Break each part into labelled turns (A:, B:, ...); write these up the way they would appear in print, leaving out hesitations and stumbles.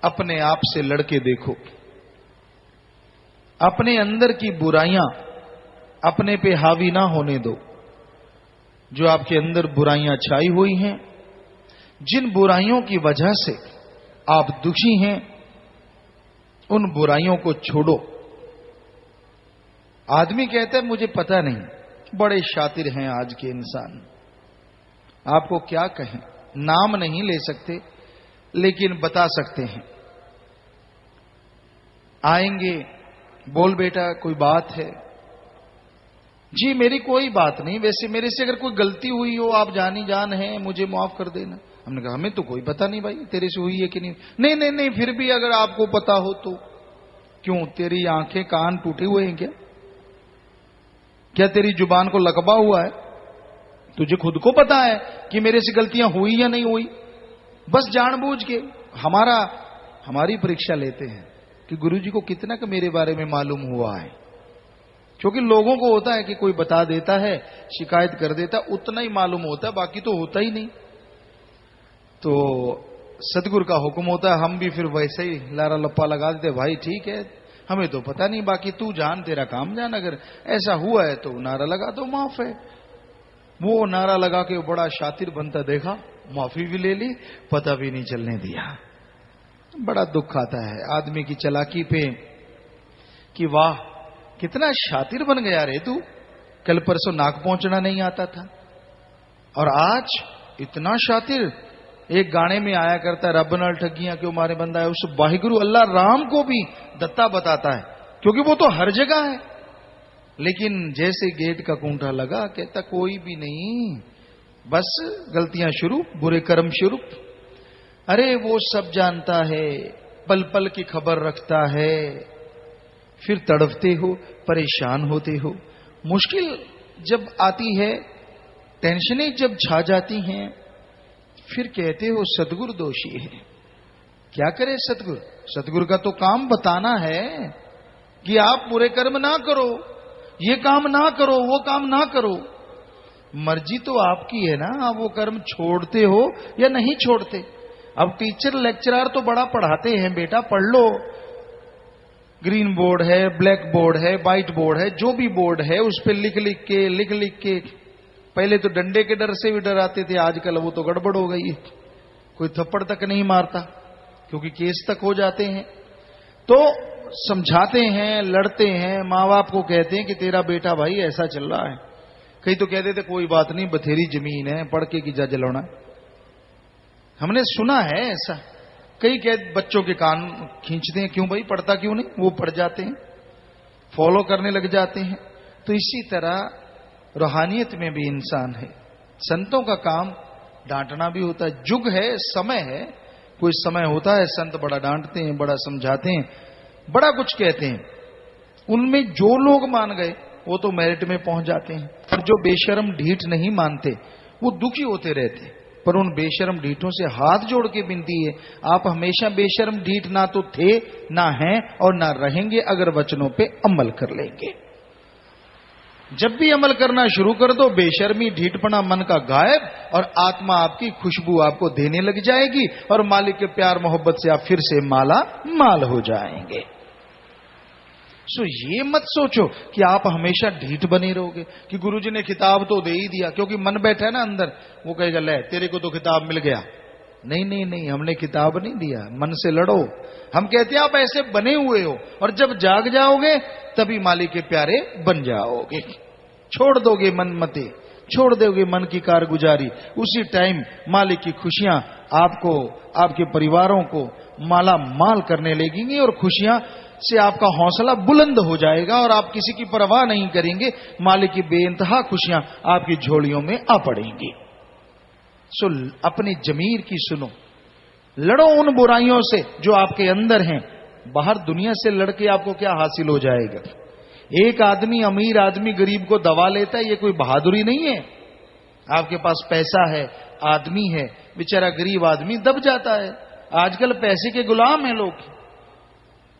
A: अपने आप से लड़के देखो। अपने अंदर की बुराइयां अपने पे हावी ना होने दो। जो आपके अंदर बुराइयां छाई हुई हैं, जिन बुराइयों की वजह से आप दुखी हैं, उन बुराइयों को छोड़ो। आदमी कहता है मुझे पता नहीं, बड़े शातिर हैं आज के इंसान। आपको क्या कहें, नाम नहीं ले सकते लेकिन बता सकते हैं। आएंगे, बोल बेटा कोई बात है? जी मेरी कोई बात नहीं, वैसे मेरे से अगर कोई गलती हुई हो, आप जानी जान है, मुझे माफ कर देना। हमने कहा हमें तो कोई पता नहीं भाई तेरे से हुई है कि नहीं। नहीं नहीं नहीं, फिर भी अगर आपको पता हो तो। क्यों, तेरी आंखें कान टूटे हुए हैं क्या? क्या तेरी जुबान को लकबा हुआ है? तुझे खुद को पता है कि मेरे से गलतियां हुई या नहीं हुई। बस जानबूझ के हमारी परीक्षा लेते हैं कि गुरुजी को कितना का मेरे बारे में मालूम हुआ है। क्योंकि लोगों को होता है कि कोई बता देता है, शिकायत कर देता, उतना ही मालूम होता है, बाकी तो होता ही नहीं। तो सतगुरु का हुक्म होता है, हम भी फिर वैसे ही लारा लप्पा लगा देते, भाई ठीक है हमें तो पता नहीं, बाकी तू जान, तेरा काम जान, अगर ऐसा हुआ है तो नारा लगा दो, माफ है। वो नारा लगा के बड़ा शातिर बनता देखा, माफी भी ले ली, पता भी नहीं चलने दिया। बड़ा दुख आता है आदमी की चालाकी पे कि वाह कितना शातिर बन गया रे तू, कल परसों नाक पहुंचना नहीं आता था और आज इतना शातिर। एक गाने में आया करता है, रब नाल ठगियां क्यों मारे बंदा है, उस वाहिगुरु अल्लाह राम को भी दत्ता बताता है, क्योंकि वो तो हर जगह है। लेकिन जैसे गेट का कूंठा लगा, कहता कोई भी नहीं, बस गलतियां शुरू, बुरे कर्म शुरू। अरे वो सब जानता है, पल पल की खबर रखता है, फिर तड़पते हो, परेशान होते हो। मुश्किल जब आती है, टेंशनें जब छा जाती हैं, फिर कहते हो सतगुरु दोषी है। क्या करे सतगुरु? सतगुरु का तो काम बताना है कि आप बुरे कर्म ना करो, ये काम ना करो, वो काम ना करो। मर्जी तो आपकी है ना, आप वो कर्म छोड़ते हो या नहीं छोड़ते। अब टीचर लेक्चरर तो बड़ा पढ़ाते हैं, बेटा पढ़ लो, ग्रीन बोर्ड है, ब्लैक बोर्ड है, व्हाइट बोर्ड है, जो भी बोर्ड है उस पर लिख लिख के पहले तो डंडे के डर से भी डराते थे, आजकल वो तो गड़बड़ हो गई है, कोई थप्पड़ तक नहीं मारता क्योंकि केस तक हो जाते हैं। तो समझाते हैं, लड़ते हैं, माँ बाप को कहते हैं कि तेरा बेटा भाई ऐसा चल रहा है। कई तो कह देते कोई बात नहीं, बथेरी जमीन है, पढ़ के की जा जलाना। हमने सुना है ऐसा, कई कह बच्चों के कान खींचते हैं, क्यों भाई पढ़ता क्यों नहीं, वो पढ़ जाते हैं, फॉलो करने लग जाते हैं। तो इसी तरह रूहानियत में भी इंसान है, संतों का काम डांटना भी होता है। जुग है, समय है, कोई समय होता है संत बड़ा डांटते हैं, बड़ा समझाते हैं, बड़ा कुछ कहते हैं। उनमें जो लोग मान गए वो तो मेरिट में पहुंच जाते हैं, और जो बेशर्म ढीठ नहीं मानते वो दुखी होते रहते हैं। पर उन बेशर्म ढीठों से हाथ जोड़ के विनती है, आप हमेशा बेशर्म ढीठ ना तो थे, ना हैं और ना रहेंगे अगर वचनों पे अमल कर लेंगे। जब भी अमल करना शुरू कर दो, बेशर्मी ढीठपना मन का गायब, और आत्मा आपकी खुशबू आपको देने लग जाएगी, और मालिक के प्यार मोहब्बत से आप फिर से माला माल हो जाएंगे। सो ये मत सोचो कि आप हमेशा ढीठ बने रहोगे कि गुरुजी ने किताब तो दे ही दिया, क्योंकि मन बैठा है ना अंदर, वो कहेगा ले तेरे को तो किताब मिल गया। नहीं नहीं नहीं, हमने किताब नहीं दिया, मन से लड़ो। हम कहते हैं आप ऐसे बने हुए हो, और जब जाग जाओगे तभी मालिक के प्यारे बन जाओगे। छोड़ दोगे मन मते, छोड़ दोगे मन की कारगुजारी, उसी टाइम मालिक की खुशियां आपको, आपके परिवारों को माला माल करने लगेंगी, और खुशियां से आपका हौसला बुलंद हो जाएगा, और आप किसी की परवाह नहीं करेंगे, मालिक की बेइंतहा खुशियां आपकी झोलियों में आ पड़ेंगी। सो अपनी जमीर की सुनो, लड़ो उन बुराइयों से जो आपके अंदर हैं। बाहर दुनिया से लड़के आपको क्या हासिल हो जाएगा? एक आदमी, अमीर आदमी गरीब को दबा लेता है, ये कोई बहादुरी नहीं है। आपके पास पैसा है, आदमी है, बेचारा गरीब आदमी दब जाता है। आजकल पैसे के गुलाम हैं लोग।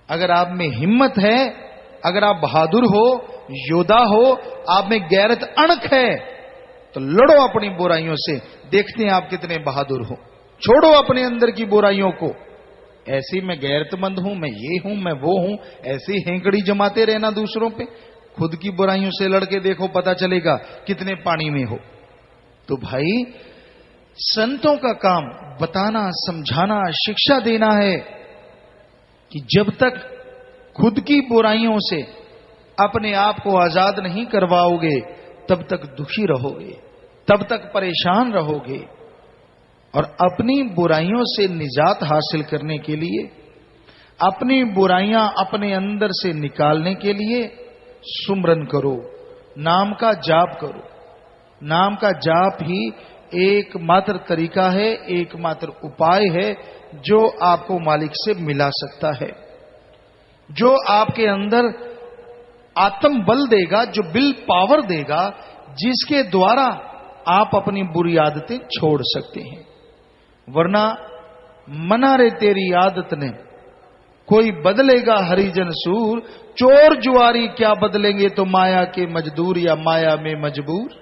A: अगर आप में हिम्मत है, अगर आप बहादुर हो, योद्धा हो, आप में गैरत अणख है, तो लड़ो अपनी बुराइयों से, देखते हैं आप कितने बहादुर हो। छोड़ो अपने अंदर की बुराइयों को, ऐसे मैं गैरतमंद हूं, मैं ये हूं, मैं वो हूं, ऐसे हेंकड़ी जमाते रहना दूसरों पे। खुद की बुराइयों से लड़के देखो, पता चलेगा कितने पानी में हो। तो भाई संतों का काम बताना, समझाना, शिक्षा देना है कि जब तक खुद की बुराइयों से अपने आप को आजाद नहीं करवाओगे तब तक दुखी रहोगे, तब तक परेशान रहोगे। और अपनी बुराइयों से निजात हासिल करने के लिए, अपनी बुराइयां अपने अंदर से निकालने के लिए सुमरन करो, नाम का जाप करो। नाम का जाप ही एकमात्र तरीका है, एकमात्र उपाय है जो आपको मालिक से मिला सकता है, जो आपके अंदर आत्म बल देगा, जो विल पावर देगा, जिसके द्वारा आप अपनी बुरी आदतें छोड़ सकते हैं। वरना मना रे तेरी आदत ने, कोई बदलेगा हरिजन सूर, चोर जुआरी क्या बदलेंगे तो माया के मजदूर या माया में मजबूर।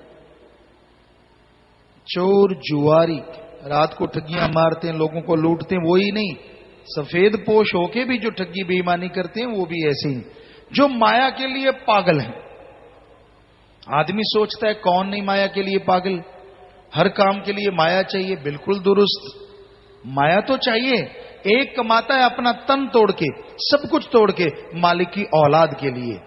A: चोर जुआरी रात को ठगियां मारते हैं, लोगों को लूटते हैं, वो ही नहीं, सफेद पोश होके भी जो ठगी बेईमानी करते हैं वो भी ऐसे ही, जो माया के लिए पागल है। आदमी सोचता है कौन नहीं माया के लिए पागल, हर काम के लिए माया चाहिए, बिल्कुल दुरुस्त, माया तो चाहिए। एक कमाता है अपना तन तोड़ के, सब कुछ तोड़ के, मालिक की औलाद के लिए,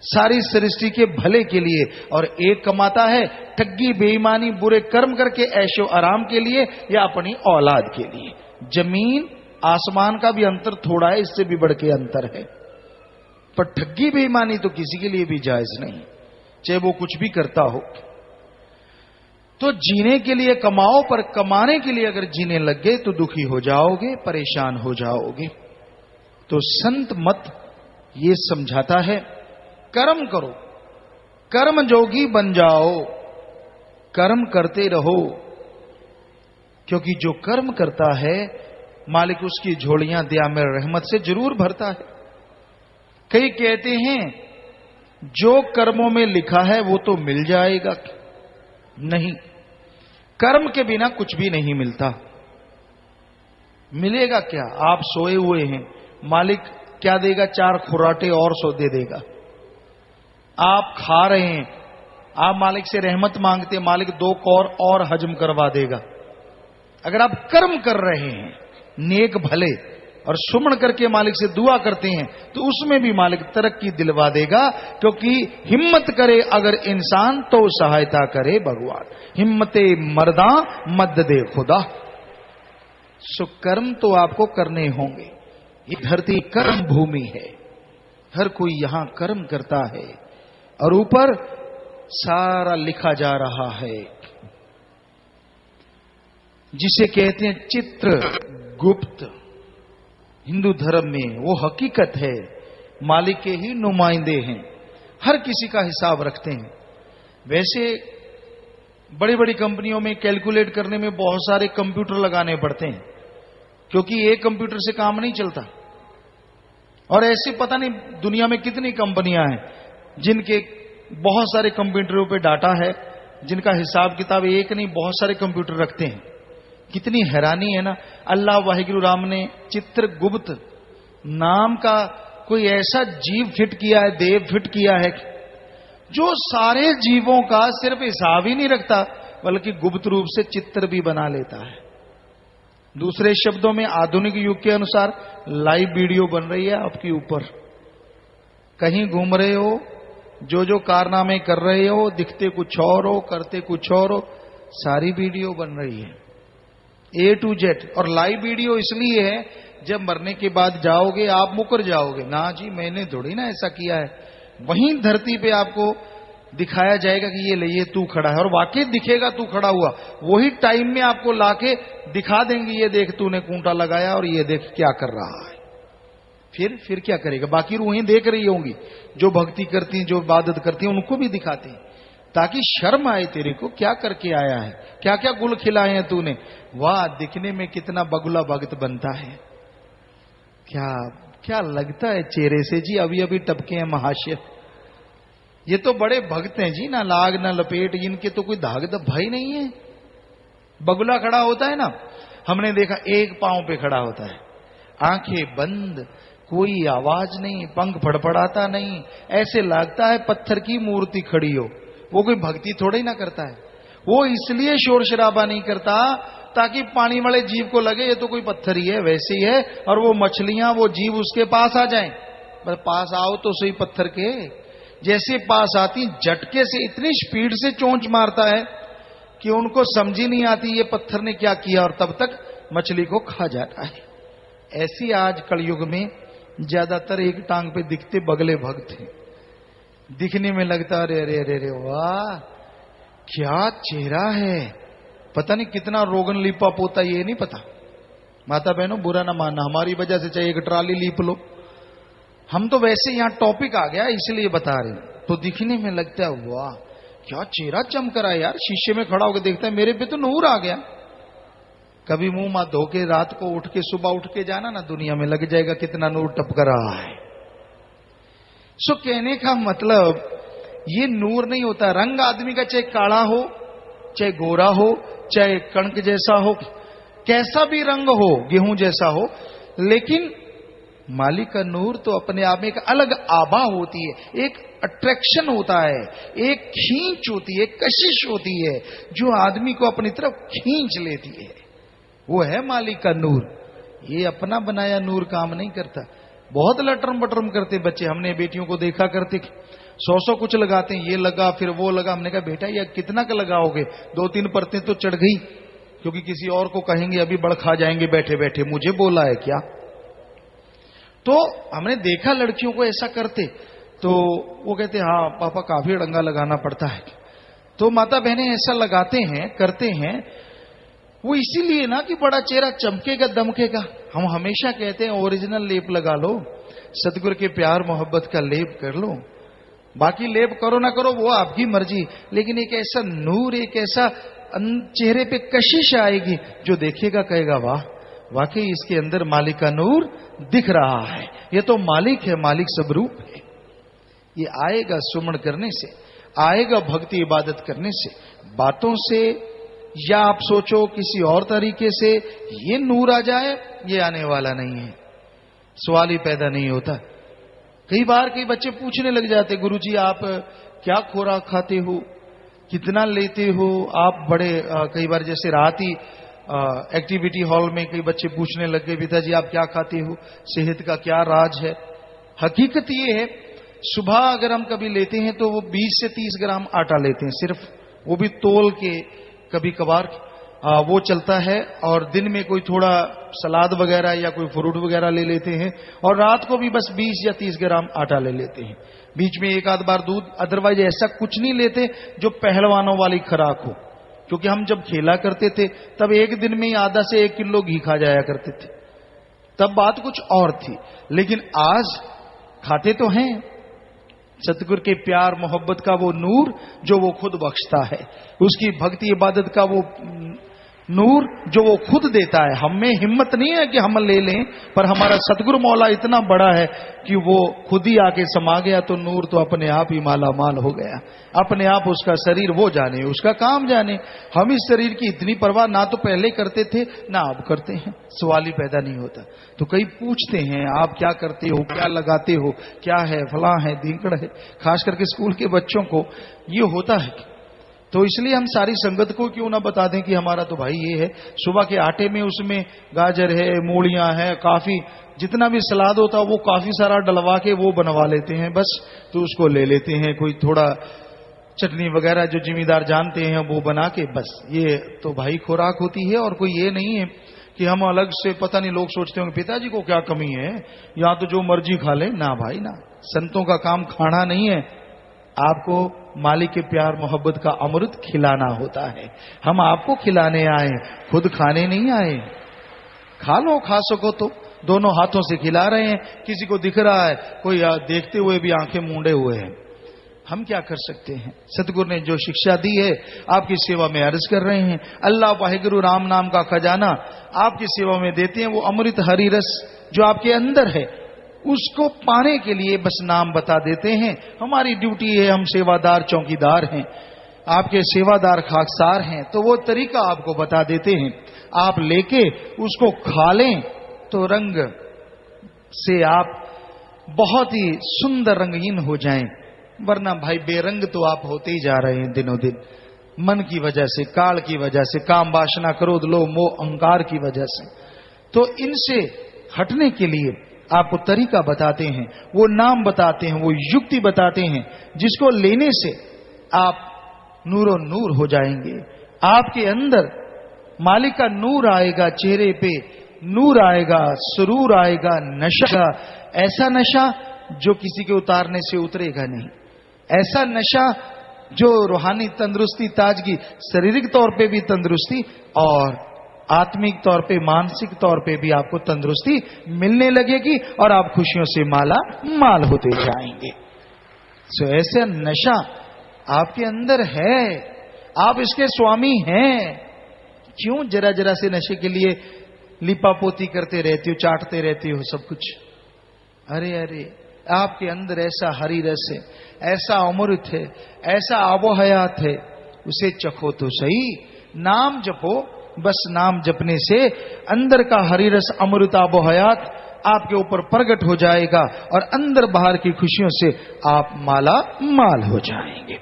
A: सारी सृष्टि के भले के लिए, और एक कमाता है ठगी बेईमानी बुरे कर्म करके ऐशो आराम के लिए या अपनी औलाद के लिए। जमीन आसमान का भी अंतर थोड़ा है, इससे भी बढ़ के अंतर है। पर ठगी बेईमानी तो किसी के लिए भी जायज नहीं, चाहे वो कुछ भी करता हो। तो जीने के लिए कमाओ, पर कमाने के लिए अगर जीने लग गए तो दुखी हो जाओगे, परेशान हो जाओगे। तो संत मत ये समझाता है, कर्म करो, कर्म जोगी बन जाओ, कर्म करते रहो, क्योंकि जो कर्म करता है मालिक उसकी झोलियां दया में रहमत से जरूर भरता है। कई कहते हैं जो कर्मों में लिखा है वो तो मिल जाएगा, नहीं, कर्म के बिना कुछ भी नहीं मिलता। मिलेगा क्या? आप सोए हुए हैं, मालिक क्या देगा? 4 खुराटे और सो दे देगा। आप खा रहे हैं, आप मालिक से रहमत मांगते, मालिक 2 कौर और हजम करवा देगा। अगर आप कर्म कर रहे हैं नेक भले और सुमन करके मालिक से दुआ करते हैं तो उसमें भी मालिक तरक्की दिलवा देगा, क्योंकि हिम्मत करे अगर इंसान तो सहायता करे भगवान, हिम्मते मर्दा मद दे खुदा। सो कर्म तो आपको करने होंगे। ये धरती कर्म भूमि है, हर कोई यहां कर्म करता है और ऊपर सारा लिखा जा रहा है, जिसे कहते हैं चित्र गुप्त। हिंदू धर्म में वो हकीकत है, मालिक के ही नुमाइंदे हैं, हर किसी का हिसाब रखते हैं। वैसे बड़ी बड़ी कंपनियों में कैलकुलेट करने में बहुत सारे कंप्यूटर लगाने पड़ते हैं, क्योंकि एक कंप्यूटर से काम नहीं चलता। और ऐसे पता नहीं दुनिया में कितनी कंपनियां हैं जिनके बहुत सारे कंप्यूटरों पे डाटा है, जिनका हिसाब किताब एक नहीं बहुत सारे कंप्यूटर रखते हैं। कितनी हैरानी है ना। अल्लाह वाहिगुरु राम ने चित्रगुप्त नाम का कोई ऐसा जीव फिट किया है, देव फिट किया है, जो सारे जीवों का सिर्फ हिसाब ही नहीं रखता बल्कि गुप्त रूप से चित्र भी बना लेता है। दूसरे शब्दों में आधुनिक युग के अनुसार लाइव वीडियो बन रही है आपके ऊपर। कहीं घूम रहे हो, जो जो कारनामे कर रहे हो, दिखते कुछ और हो, करते कुछ और हो, सारी वीडियो बन रही है A to Z। और लाइव वीडियो इसलिए है जब मरने के बाद जाओगे आप मुकर जाओगे, ना जी मैंने थोड़ी ना ऐसा किया है, वहीं धरती पे आपको दिखाया जाएगा कि ये ले ये तू खड़ा है, और वाकई दिखेगा तू खड़ा हुआ। वही टाइम में आपको लाके दिखा देंगे, ये देख तूने कूंटा लगाया और ये देख क्या कर रहा है। फिर क्या करेगा? बाकी रूहें देख रही होंगी, जो भक्ति करती हैं, जो इबादत करती हैं, उनको भी दिखाते हैं ताकि शर्म आए तेरे को, क्या करके आया है, क्या क्या गुल खिलाए हैं तूने। वाह, दिखने में कितना बगुला भक्त बनता है, क्या क्या लगता है चेहरे से जी, अभी अभी टपके हैं महाशय। ये तो बड़े भक्त हैं जी, ना लाग ना लपेट, इनके तो कोई धाग धब्बा ही नहीं है। बगुला खड़ा होता है ना, हमने देखा एक पांव पे खड़ा होता है, आंखें बंद, कोई आवाज नहीं, पंख फड़फड़ाता नहीं, ऐसे लगता है पत्थर की मूर्ति खड़ी हो। वो कोई भक्ति थोड़ा ही ना करता है, वो इसलिए शोर शराबा नहीं करता ताकि पानी वाले जीव को लगे ये तो कोई पत्थर ही है, वैसे ही है, और वो मछलियां, वो जीव उसके पास आ जाएं। बस पास आओ तो सही पत्थर के, जैसे पास आती झटके से इतनी स्पीड से चोंच मारता है कि उनको समझ ही नहीं आती ये पत्थर ने क्या किया, और तब तक मछली को खा जाता है। ऐसी आज कलयुग में ज्यादातर एक टांग पे दिखते बगले भक्त हैं। दिखने में लगता अरे अरे अरे अरे वाह क्या चेहरा है, पता नहीं कितना रोगन लिपा पोता, ये नहीं पता। माता बहनों बुरा ना मानना, हमारी वजह से चाहे एक ट्राली लीप लो, हम तो वैसे यहां टॉपिक आ गया इसलिए बता रहे हैं। तो दिखने में लगता है वाह क्या चेहरा चमक रहा है यार, शीशे में खड़ा होकर देखता है मेरे पे तो नूर आ गया। कभी मुंह मां धो के रात को उठ के सुबह उठ के जाना ना, दुनिया में लग जाएगा कितना नूर टपक रहा है। सो कहने का मतलब ये नूर नहीं होता, रंग आदमी का चाहे काला हो, चाहे गोरा हो, चाहे कणक जैसा हो, कैसा भी रंग हो, गेहूं जैसा हो, लेकिन मालिक का नूर तो अपने आप में एक अलग आभा होती है, एक अट्रैक्शन होता है, एक खींच होती है, कशिश होती है जो आदमी को अपनी तरफ खींच लेती है। वो है मालिक का नूर। ये अपना बनाया नूर काम नहीं करता। बहुत लटरम बटरम करते बच्चे, हमने बेटियों को देखा करते, 100 कुछ लगाते हैं, ये लगा फिर वो लगा। हमने कहा बेटा ये कितना का लगाओगे, 2-3 परतें तो चढ़ गई, क्योंकि किसी और को कहेंगे अभी बड़ खा जाएंगे बैठे बैठे, मुझे बोला है क्या। तो हमने देखा लड़कियों को ऐसा करते, तो वो कहते हाँ पापा काफी डंगा लगाना पड़ता है। तो माता बहनें ऐसा लगाते हैं, करते हैं, वो इसीलिए ना कि बड़ा चेहरा चमकेगा दमकेगा। हम हमेशा कहते हैं ओरिजिनल लेप लगा लो, सतगुरु के प्यार मोहब्बत का लेप कर लो, बाकी लेप करो ना करो वो आपकी मर्जी, लेकिन एक ऐसा नूर, एक ऐसा चेहरे पे कशिश आएगी जो देखेगा कहेगा वाह वाकई इसके अंदर मालिक का नूर दिख रहा है, ये तो मालिक है, मालिक स्वरूप है। ये आएगा सुमन करने से, आएगा भक्ति इबादत करने से, बातों से, या आप सोचो किसी और तरीके से ये नूर आ जाए, ये आने वाला नहीं है, सवाल ही पैदा नहीं होता। कई बार कई बच्चे पूछने लग जाते गुरुजी आप क्या खुराक खाते हो, कितना लेते हो आप, बड़े कई बार जैसे रात ही एक्टिविटी हॉल में कई बच्चे पूछने लग गए पिताजी आप क्या खाते हो, सेहत का क्या राज है। हकीकत ये है सुबह अगर हम कभी लेते हैं तो वो 20 से 30 ग्राम आटा लेते हैं सिर्फ, वो भी तोल के, कभी कभार वो चलता है, और दिन में कोई थोड़ा सलाद वगैरह या कोई फ्रूट वगैरह ले लेते हैं, और रात को भी बस 20 या 30 ग्राम आटा ले लेते हैं, बीच में एक आध बार दूध। अदरवाइज ऐसा कुछ नहीं लेते जो पहलवानों वाली खुराक हो, क्योंकि हम जब खेला करते थे तब एक दिन में ही आधा से 1 किलो घी खा जाया करते थे, तब बात कुछ और थी। लेकिन आज खाते तो हैं सतगुरु के प्यार मोहब्बत का वो नूर जो वो खुद बख्शता है, उसकी भक्ति इबादत का वो नूर जो वो खुद देता है। हम में हिम्मत नहीं है कि हम ले लें, पर हमारा सतगुरु मौला इतना बड़ा है कि वो खुद ही आके समा गया, तो नूर तो अपने आप ही माला माल हो गया, अपने आप उसका शरीर वो जाने, उसका काम जाने। हम इस शरीर की इतनी परवाह ना तो पहले करते थे ना अब करते हैं, सवाल ही पैदा नहीं होता। तो कई पूछते हैं आप क्या करते हो, क्या लगाते हो, क्या है, फलां है, ढींकड़ है, खास करके स्कूल के बच्चों को ये होता है। तो इसलिए हम सारी संगत को क्यों ना बता दें कि हमारा तो भाई ये है, सुबह के आटे में उसमें गाजर है, मूलियां है, काफी जितना भी सलाद होता है वो काफी सारा डलवा के वो बनवा लेते हैं बस, तो उसको ले लेते हैं। कोई थोड़ा चटनी वगैरह जो जिम्मेदार जानते हैं वो बना के, बस ये तो भाई खुराक होती है। और कोई ये नहीं है कि हम अलग से, पता नहीं लोग सोचते होंगे पिताजी को क्या कमी है, या तो जो मर्जी खा ले। ना भाई ना, संतों का काम खाना नहीं है, आपको मालिक के प्यार मोहब्बत का अमृत खिलाना होता है। हम आपको खिलाने आए, खुद खाने नहीं आए। खा लो, खा सको तो, दोनों हाथों से खिला रहे हैं। किसी को दिख रहा है, कोई देखते हुए भी आंखें मूंडे हुए हैं, हम क्या कर सकते हैं। सतगुरु ने जो शिक्षा दी है आपकी सेवा में अर्ज कर रहे हैं। अल्लाह वाहिगुरु राम नाम का खजाना आपकी सेवा में देते हैं, वो अमृत हरि रस जो आपके अंदर है उसको पाने के लिए बस नाम बता देते हैं। हमारी ड्यूटी है, हम सेवादार चौकीदार हैं, आपके सेवादार खाकसार हैं, तो वो तरीका आपको बता देते हैं। आप लेके उसको खा लें तो रंग से आप बहुत ही सुंदर रंगहीन हो जाएं। वरना भाई बेरंग तो आप होते ही जा रहे हैं दिनों दिन, मन की वजह से, काल की वजह से, काम वासना, क्रोध, लोभ, मोह, अहंकार की वजह से। तो इनसे हटने के लिए आपको तरीका बताते हैं, वो नाम बताते हैं, वो युक्ति बताते हैं, जिसको लेने से आप नूरो नूर हो जाएंगे। आपके अंदर मालिक का नूर आएगा, चेहरे पे नूर आएगा, सुरूर आएगा, नशा, ऐसा नशा जो किसी के उतारने से उतरेगा नहीं, ऐसा नशा जो रूहानी तंदुरुस्ती, ताजगी, शारीरिक तौर पे भी तंदुरुस्ती और आत्मिक तौर पे, मानसिक तौर पे भी आपको तंदुरुस्ती मिलने लगेगी और आप खुशियों से माला माल होते जाएंगे। सो ऐसा नशा आपके अंदर है, आप इसके स्वामी हैं। क्यों जरा जरा से नशे के लिए लिपापोती करते रहती हो, चाटते रहती हो सब कुछ? अरे अरे, आपके अंदर ऐसा हरी रस है, ऐसा अमृत है, ऐसा आबो हयात है, उसे चखो तो सही। नाम जपो, बस नाम जपने से अंदर का हरी रस, अमृत, आबो हयात आपके ऊपर प्रकट हो जाएगा और अंदर बाहर की खुशियों से आप माला माल हो जाएंगे।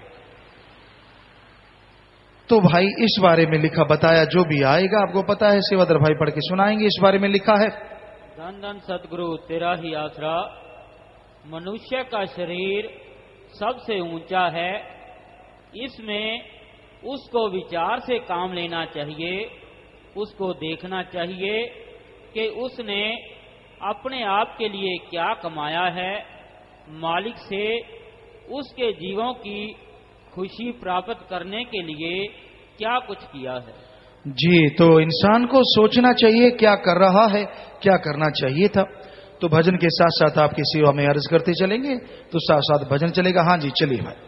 A: तो भाई इस बारे में लिखा बताया, जो भी आएगा आपको पता है, सेवादर भाई पढ़ के सुनाएंगे। इस बारे में लिखा है,
B: धन धन सतगुरु तेरा ही आसरा, मनुष्य का शरीर सबसे ऊंचा है, इसमें उसको विचार से काम लेना चाहिए, उसको देखना चाहिए कि उसने अपने आप के लिए क्या कमाया है, मालिक से उसके जीवों की खुशी प्राप्त करने के लिए क्या कुछ किया है।
A: जी, तो इंसान को सोचना चाहिए क्या कर रहा है, क्या करना चाहिए था। तो भजन के साथ साथ आपकी सेवा में अर्ज करते चलेंगे, तो साथ साथ भजन चलेगा। हाँ जी, चलिए भाई।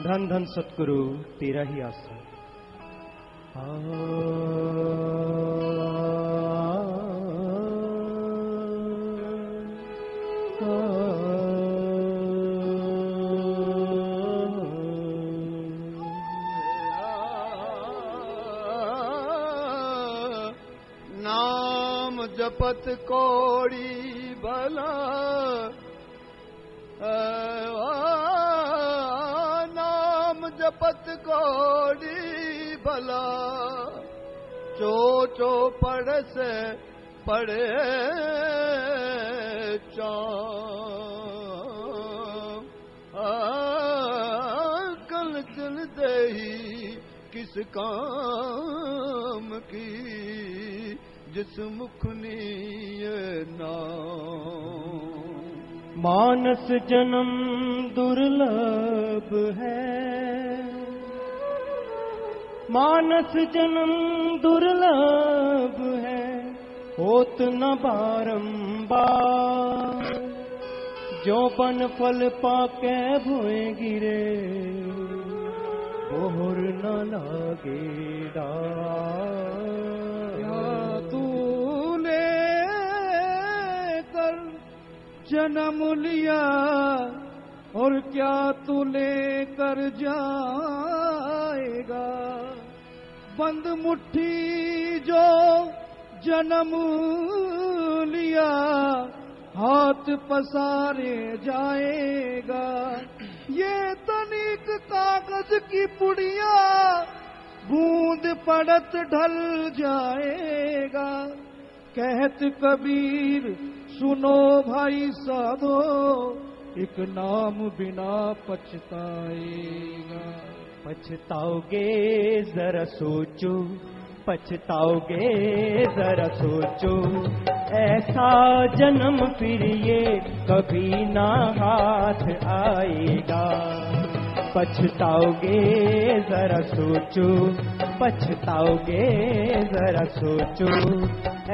C: धन धन सतगुरु तेरा ही आसरा।
D: नाम जपत कोड़ी भला, जपत कोड़ी भला, चो चो पढ़ से पढ़े कल चल दे किस काम की, जिस मुखनी नाम।
C: मानस जन्म दुर्लभ है, मानस जन्म दुर्लभ है, होत न बारंबार, जो बन फल पाके भोए गिरे, बोहर न लागे डार।
D: तूने कर जन्म लिया और क्या तू लेकर जाएगा, बंद मुट्ठी जो जन्म लिया, हाथ पसारे जाएगा। ये तनिक कागज की पुड़िया, बूंद पड़त ढल जाएगा। कहत कबीर सुनो भाई साधो, एक नाम बिना पछताएगा।
C: पछताओगे जरा सोचो, पछताओगे जरा सोचो, ऐसा जन्म फिर ये कभी ना हाथ आएगा। पछताओगे जरा सोचो, पछताओगे जरा सोचो,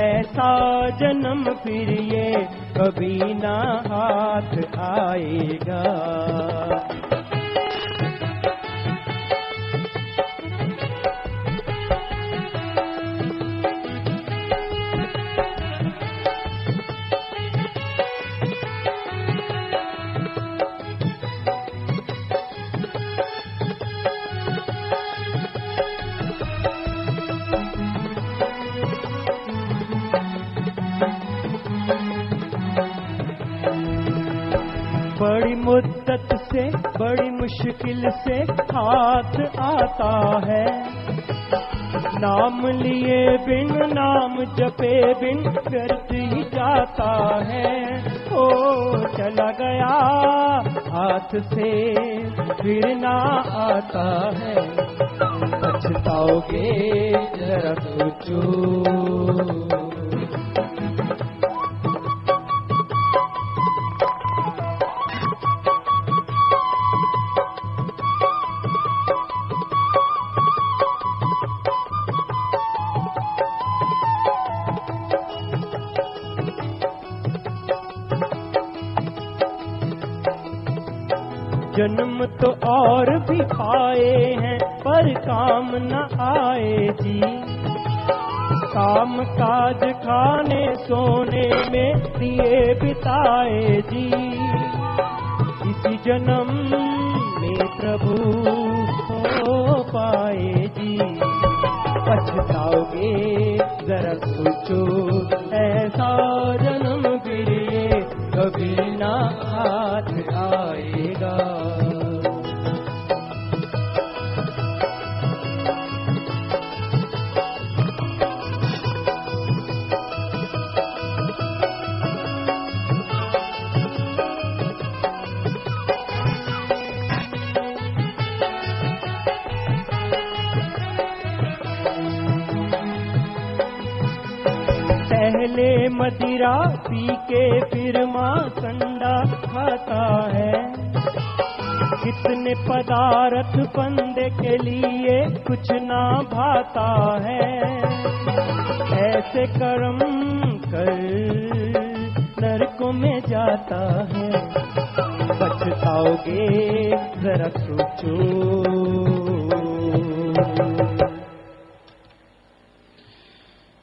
C: ऐसा जन्म फिर ये कभी ना हाथ आएगा। बड़ी मुद्दत से बड़ी मुश्किल से हाथ आता है, नाम लिए बिन नाम जपे बिन व्यर्थ ही जाता है। ओ चला गया हाथ से फिर ना आता है, पछताओगे जरा सोचो। जन्म तो और भी पाए हैं पर काम न आए जी, काम काज खाने सोने में दिए बिताए जी। इसी जन्म में प्रभु हो पाए जी, पछताओगे जरा सोचो, ऐसा जन्म फिर ये कभी ना हाथ आएगा। पहले मदिरा पी के फिर माखंडा खाता है, कितने पदार्थ बंदे के लिए कुछ ना भाता है। ऐसे कर्म कर नरकों में जाता है, पछताओगे जरा सोचो।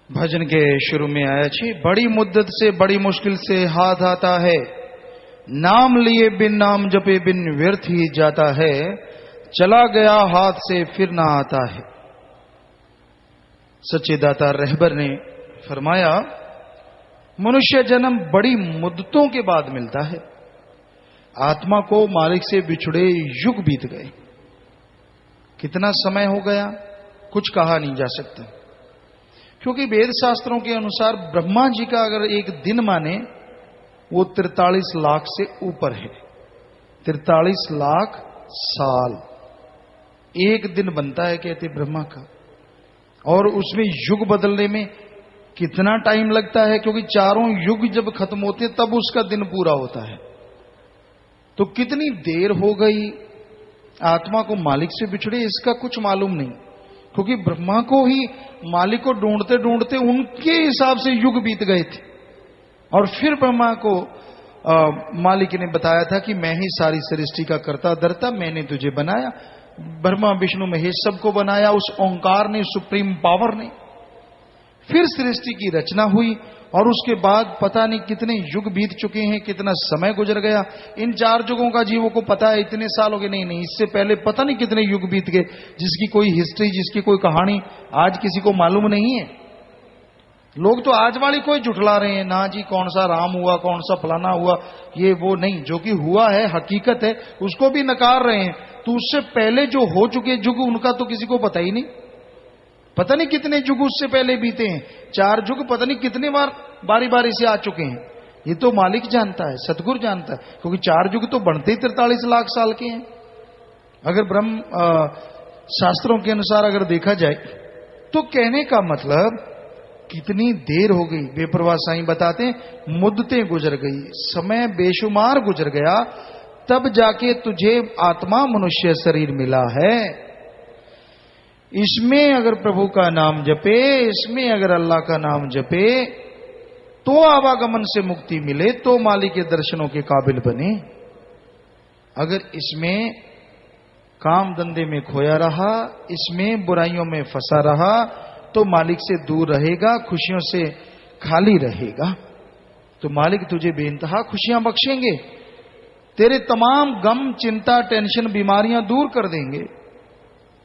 A: भजन के शुरू में आया छी, बड़ी मुद्दत से बड़ी मुश्किल से हाथ आता है, नाम लिए बिन नाम जपे बिन व्यर्थ ही जाता है, चला गया हाथ से फिर ना आता है। सच्चे दाता रहबर ने फरमाया, मनुष्य जन्म बड़ी मुद्दतों के बाद मिलता है। आत्मा को मालिक से बिछुड़े युग बीत गए, कितना समय हो गया कुछ कहा नहीं जा सकता, क्योंकि वेद शास्त्रों के अनुसार ब्रह्मा जी का अगर एक दिन माने वो 43 लाख से ऊपर है। 43 लाख साल एक दिन बनता है कहते ब्रह्मा का, और उसमें युग बदलने में कितना टाइम लगता है, क्योंकि चारों युग जब खत्म होते तब उसका दिन पूरा होता है। तो कितनी देर हो गई आत्मा को मालिक से बिछड़े, इसका कुछ मालूम नहीं, क्योंकि ब्रह्मा को ही मालिक को ढूंढते ढूंढते उनके हिसाब से युग बीत गए थे। और फिर ब्रह्मा को मालिक ने बताया था कि मैं ही सारी सृष्टि का कर्ता धर्ता, मैंने तुझे बनाया। ब्रह्मा विष्णु महेश सबको बनाया उस ओंकार ने, सुप्रीम पावर ने। फिर सृष्टि की रचना हुई और उसके बाद पता नहीं कितने युग बीत चुके हैं, कितना समय गुजर गया। इन 4 युगों का जीवों को पता है इतने साल हो गए, नहीं, इससे पहले पता नहीं कितने युग बीत गए, जिसकी कोई हिस्ट्री, जिसकी कोई कहानी आज किसी को मालूम नहीं है। लोग तो आज वाली कोई जुटला रहे हैं, ना जी कौन सा राम हुआ, कौन सा फलाना हुआ, ये वो नहीं, जो कि हुआ है हकीकत है उसको भी नकार रहे हैं। तो उससे पहले जो हो चुके युग उनका तो किसी को पता ही नहीं, पता नहीं कितने युग उससे पहले बीते हैं। 4 युग पता नहीं कितने बार बारी बारी से आ चुके हैं, ये तो मालिक जानता है, सतगुरु जानता है, क्योंकि 4 युग तो बनते ही 43 लाख साल के हैं। अगर ब्रह्म शास्त्रों के अनुसार अगर देखा जाए तो कहने का मतलब कितनी देर हो गई। बेपरवाह साईं बताते हैं मुद्दतें गुजर गई, समय बेशुमार गुजर गया, तब जाके तुझे आत्मा मनुष्य शरीर मिला है। इसमें अगर प्रभु का नाम जपे, इसमें अगर अल्लाह का नाम जपे, तो आवागमन से मुक्ति मिले, तो मालिक के दर्शनों के काबिल बने। अगर इसमें काम धंधे में खोया रहा, इसमें बुराइयों में फंसा रहा, तो मालिक से दूर रहेगा, खुशियों से खाली रहेगा। तो मालिक तुझे बेइंतहा खुशियां बख्शेंगे, तेरे तमाम गम, चिंता, टेंशन, बीमारियां दूर कर देंगे,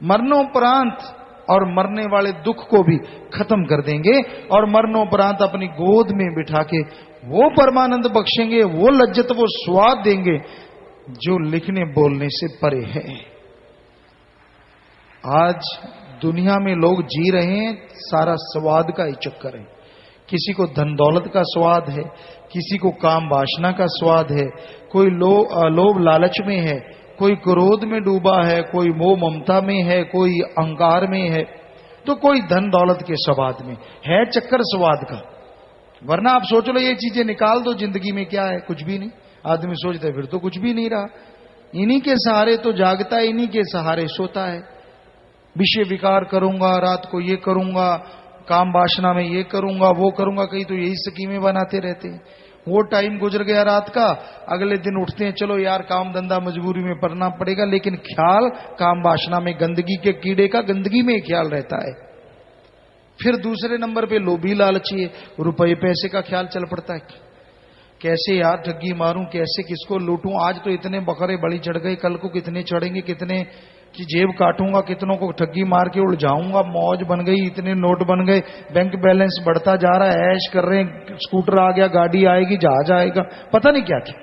A: मरणोपरांत और मरने वाले दुख को भी खत्म कर देंगे, और मरणोपरांत अपनी गोद में बिठा के वो परमानंद बख्शेंगे, वो लज्जत, वो स्वाद देंगे जो लिखने बोलने से परे है। आज दुनिया में लोग जी रहे हैं, सारा स्वाद का ही चक्कर है। किसी को धन दौलत का स्वाद है, किसी को काम वासना का स्वाद है, कोई लोभ लालच में है, कोई क्रोध में डूबा है, कोई मोह ममता में है, कोई अहंकार में है, तो कोई धन दौलत के स्वाद में है। चक्कर स्वाद का। वरना आप सोच लो ये चीजें निकाल दो, जिंदगी में क्या है? कुछ भी नहीं। आदमी सोचता है फिर तो कुछ भी नहीं रहा। इन्हीं के सहारे तो जागता है, इन्हीं के सहारे सोता है। विषय विकार करूंगा, रात को ये करूंगा, काम वासना में ये करूंगा, वो करूंगा, कहीं तो यही स्कीमें बनाते रहते हैं। वो टाइम गुजर गया रात का, अगले दिन उठते हैं, चलो यार काम धंधा मजबूरी में करना पड़ेगा, लेकिन ख्याल काम वासना में, गंदगी के कीड़े का गंदगी में ख्याल रहता है। फिर दूसरे नंबर पे लोभी लालची है, रुपये पैसे का ख्याल चल पड़ता है। कैसे यार ठगी मारूं, कैसे किसको लूटूं, आज तो इतने बकरे बलि चढ़ गए, कल को कितने चढ़ेंगे, कितने की जेब काटूंगा, कितनों को ठगी मार के उलझाऊंगा, मौज बन गई, इतने नोट बन गए, बैंक बैलेंस बढ़ता जा रहा है, ऐश कर रहे हैं, स्कूटर आ गया, गाड़ी आएगी, जहाज आएगा, पता नहीं क्या क्या।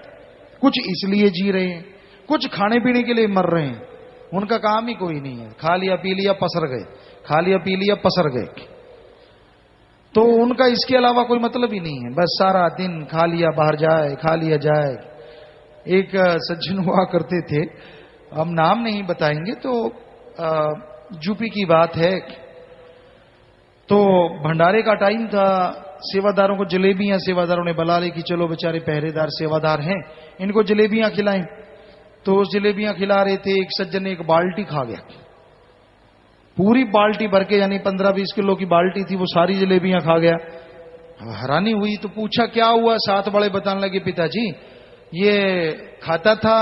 A: कुछ इसलिए जी रहे हैं, कुछ खाने पीने के लिए मर रहे हैं, उनका काम ही कोई नहीं है। खा लिया पी लिया पसर गए, खा लिया पी लिया पसर गए, तो उनका इसके अलावा कोई मतलब ही नहीं है। बस सारा दिन खा लिया बाहर जाए, खा लिया जाए। एक सज्जन हुआ करते थे, हम नाम नहीं बताएंगे, तो यूपी की बात है। तो भंडारे का टाइम था, सेवादारों को जलेबियां, सेवादारों ने बुला ली कि चलो बेचारे पहरेदार सेवादार हैं, इनको जलेबियां खिलाएं। तो जलेबियां खिला रहे थे, एक सज्जन ने एक बाल्टी खा गया, पूरी बाल्टी भर के, यानी 15-20 किलो की बाल्टी थी, वो सारी जलेबियां खा गया। हैरानी हुई तो पूछा क्या हुआ। साथ बड़े बताने लगे, पिताजी ये खाता था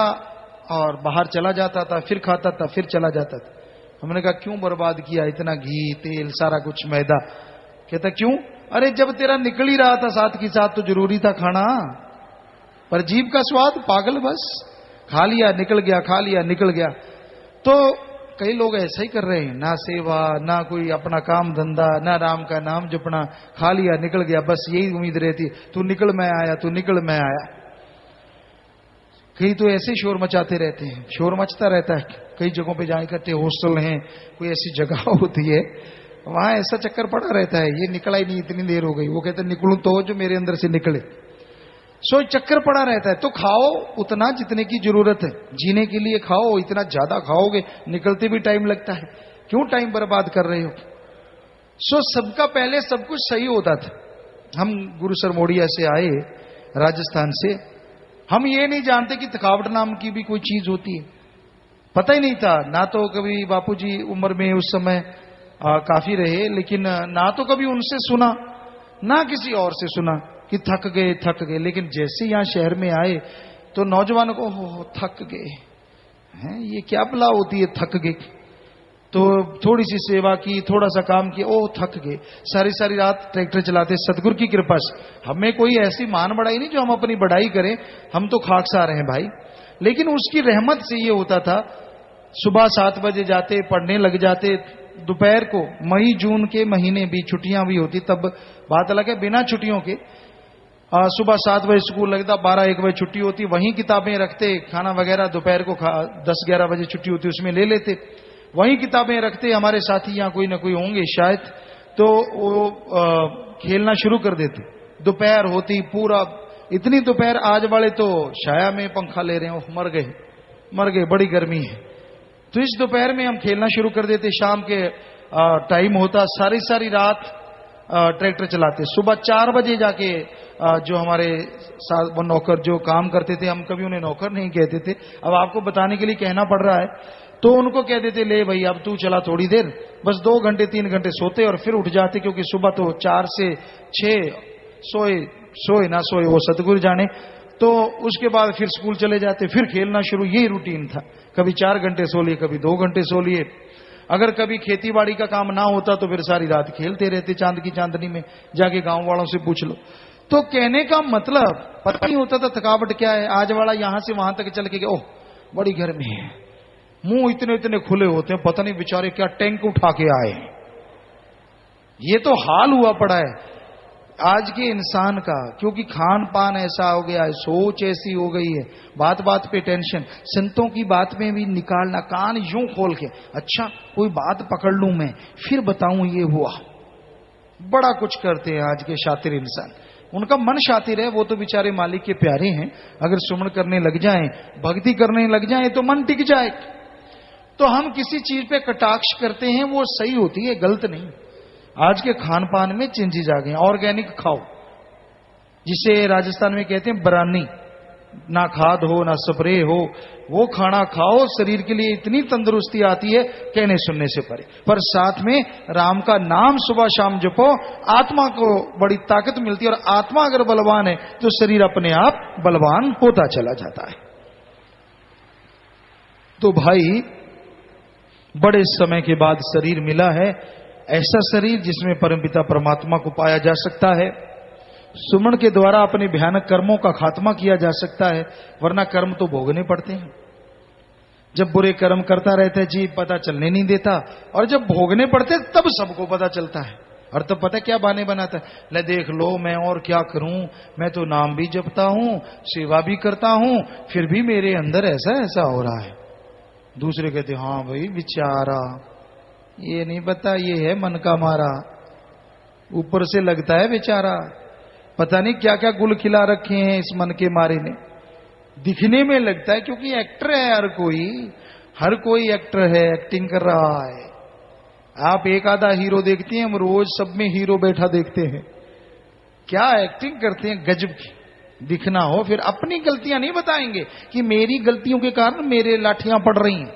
A: और बाहर चला जाता था, फिर खाता था, फिर चला जाता था। हमने कहा क्यों बर्बाद किया इतना घी तेल सारा कुछ मैदा? कहता क्यों? अरे जब तेरा निकल ही रहा था साथ के साथ तो जरूरी था खाना, पर जीभ का स्वाद पागल, बस खा लिया निकल गया, खा लिया निकल गया। तो कई लोग ऐसा ही कर रहे हैं, ना सेवा ना कोई अपना काम धंधा, ना राम का नाम जपना, खा लिया निकल गया, बस यही उम्मीद रहती, तू निकल मैं आया, तू निकल मैं आया। कई तो ऐसे शोर मचाते रहते हैं, शोर मचता रहता है। कई जगहों पे जहाँ इकट्ठे हॉस्टल हैं, कोई ऐसी जगह होती है, वहां ऐसा चक्कर पड़ा रहता है, ये निकला ही नहीं, इतनी देर हो गई। वो कहते निकलूं तो जो मेरे अंदर से निकले। सो चक्कर पड़ा रहता है। तो खाओ उतना जितने की जरूरत है, जीने के लिए खाओ, इतना ज्यादा खाओगे निकलते भी टाइम लगता है, क्यों टाइम बर्बाद कर रहे हो? सो सबका पहले सब कुछ सही होता था। हम गुरु सर मोड़िया से आए, राजस्थान से, हम ये नहीं जानते कि थकावट नाम की भी कोई चीज होती है, पता ही नहीं था। ना तो कभी बापूजी उम्र में उस समय काफी रहे, लेकिन ना तो कभी उनसे सुना ना किसी और से सुना कि थक गए। लेकिन जैसे यहां शहर में आए तो नौजवानों को हो थक गए हैं, ये क्या भला होती है थक गए। तो थोड़ी सी सेवा की, थोड़ा सा काम किया, ओ थक गए। सारी सारी रात ट्रैक्टर चलाते, सदगुरु की कृपा से। हमें कोई ऐसी मान बढ़ाई नहीं जो हम अपनी बढ़ाई करें, हम तो खाकसार हैं भाई, लेकिन उसकी रहमत से ये होता था। सुबह 7 बजे जाते, पढ़ने लग जाते, दोपहर को मई जून के महीने भी छुट्टियां भी होती, तब बात अलग है, बिना छुट्टियों के सुबह 7 बजे स्कूल लगता, 12-1 बजे छुट्टी होती, वहीं किताबें रखते, खाना वगैरह दोपहर को 10-11 बजे छुट्टी होती, उसमें ले लेते, वहीं किताबें रखते। हमारे साथी यहाँ कोई ना कोई होंगे शायद, तो वो खेलना शुरू कर देते। दोपहर होती पूरा, इतनी दोपहर, आज वाले तो छाया में पंखा ले रहे हो, मर गए, बड़ी गर्मी है। तो इस दोपहर में हम खेलना शुरू कर देते। शाम के टाइम होता, सारी रात ट्रैक्टर चलाते, सुबह 4 बजे जाके जो हमारे साथ वो नौकर जो काम करते थे, हम कभी उन्हें नौकर नहीं कहते थे, अब आपको बताने के लिए कहना पड़ रहा है, तो उनको कह देते ले भाई अब तू चला थोड़ी देर, बस 2 घंटे 3 घंटे सोते और फिर उठ जाते, क्योंकि सुबह तो 4 से 6 सोए ना सोए वो सतगुरु जाने। तो उसके बाद फिर स्कूल चले जाते, फिर खेलना शुरू, यही रूटीन था। कभी 4 घंटे सो लिए, कभी 2 घंटे सो लिए। अगर कभी खेती बाड़ी का काम ना होता तो फिर सारी रात खेलते रहते, चांद की चांदनी में, जाके गांव वालों से पूछ लो। तो कहने का मतलब पता नहीं होता था थकावट क्या है। आज वाला यहां से वहां तक चल के ओह बड़ी गर्मी है, मुंह इतने इतने खुले होते हैं, पता नहीं बेचारे क्या टैंक उठा के आए। ये तो हाल हुआ पड़ा है आज के इंसान का, क्योंकि खान पान ऐसा हो गया है, सोच ऐसी हो गई है, बात बात पे टेंशन। संतों की बात में भी निकालना, कान यूं खोल के, अच्छा कोई बात पकड़ लूं मैं फिर बताऊं ये हुआ। बड़ा कुछ करते हैं आज के शातिर इंसान। उनका मन शातिर है, वो तो बेचारे मालिक के प्यारे हैं, अगर सुमन करने लग जाएं, भक्ति करने लग जाएं तो मन टिक जाए। तो हम किसी चीज पे कटाक्ष करते हैं, वो सही होती है, गलत नहीं। आज के खान पान में चेंजेस आ गए। ऑर्गेनिक खाओ, जिसे राजस्थान में कहते हैं बरानी, ना खाद हो ना स्प्रे हो, वो खाना खाओ, शरीर के लिए इतनी तंदुरुस्ती आती है कहने सुनने से परे। पर साथ में राम का नाम सुबह शाम जपो, आत्मा को बड़ी ताकत मिलती है, और आत्मा अगर बलवान है तो शरीर अपने आप बलवान होता चला जाता है। तो भाई बड़े समय के बाद शरीर मिला है, ऐसा शरीर जिसमें परमपिता परमात्मा को पाया जा सकता है। सुमन के द्वारा अपने भयानक कर्मों का खात्मा किया जा सकता है, वरना कर्म तो भोगने पड़ते हैं। जब बुरे कर्म करता रहता है जी पता चलने नहीं देता, और जब भोगने पड़ते तब सबको पता चलता है। और तब पता क्या बहाने बनाता है, ले देख लो मैं और क्या करूं, मैं तो नाम भी जपता हूं, सेवा भी करता हूं, फिर भी मेरे अंदर ऐसा ऐसा हो रहा है। दूसरे कहते हाँ भाई बेचारा, ये नहीं पता ये है मन का मारा, ऊपर से लगता है बेचारा, पता नहीं क्या क्या गुल खिला रखे हैं इस मन के मारे ने। दिखने में लगता है क्योंकि एक्टर है, हर कोई एक्टर है, एक्टिंग कर रहा है। आप एक आधा हीरो देखते हैं, हम रोज सब में हीरो बैठा देखते हैं, क्या एक्टिंग करते हैं गजब की। दिखना हो फिर अपनी गलतियां नहीं बताएंगे कि मेरी गलतियों के कारण मेरे लाठियां पड़ रही हैं,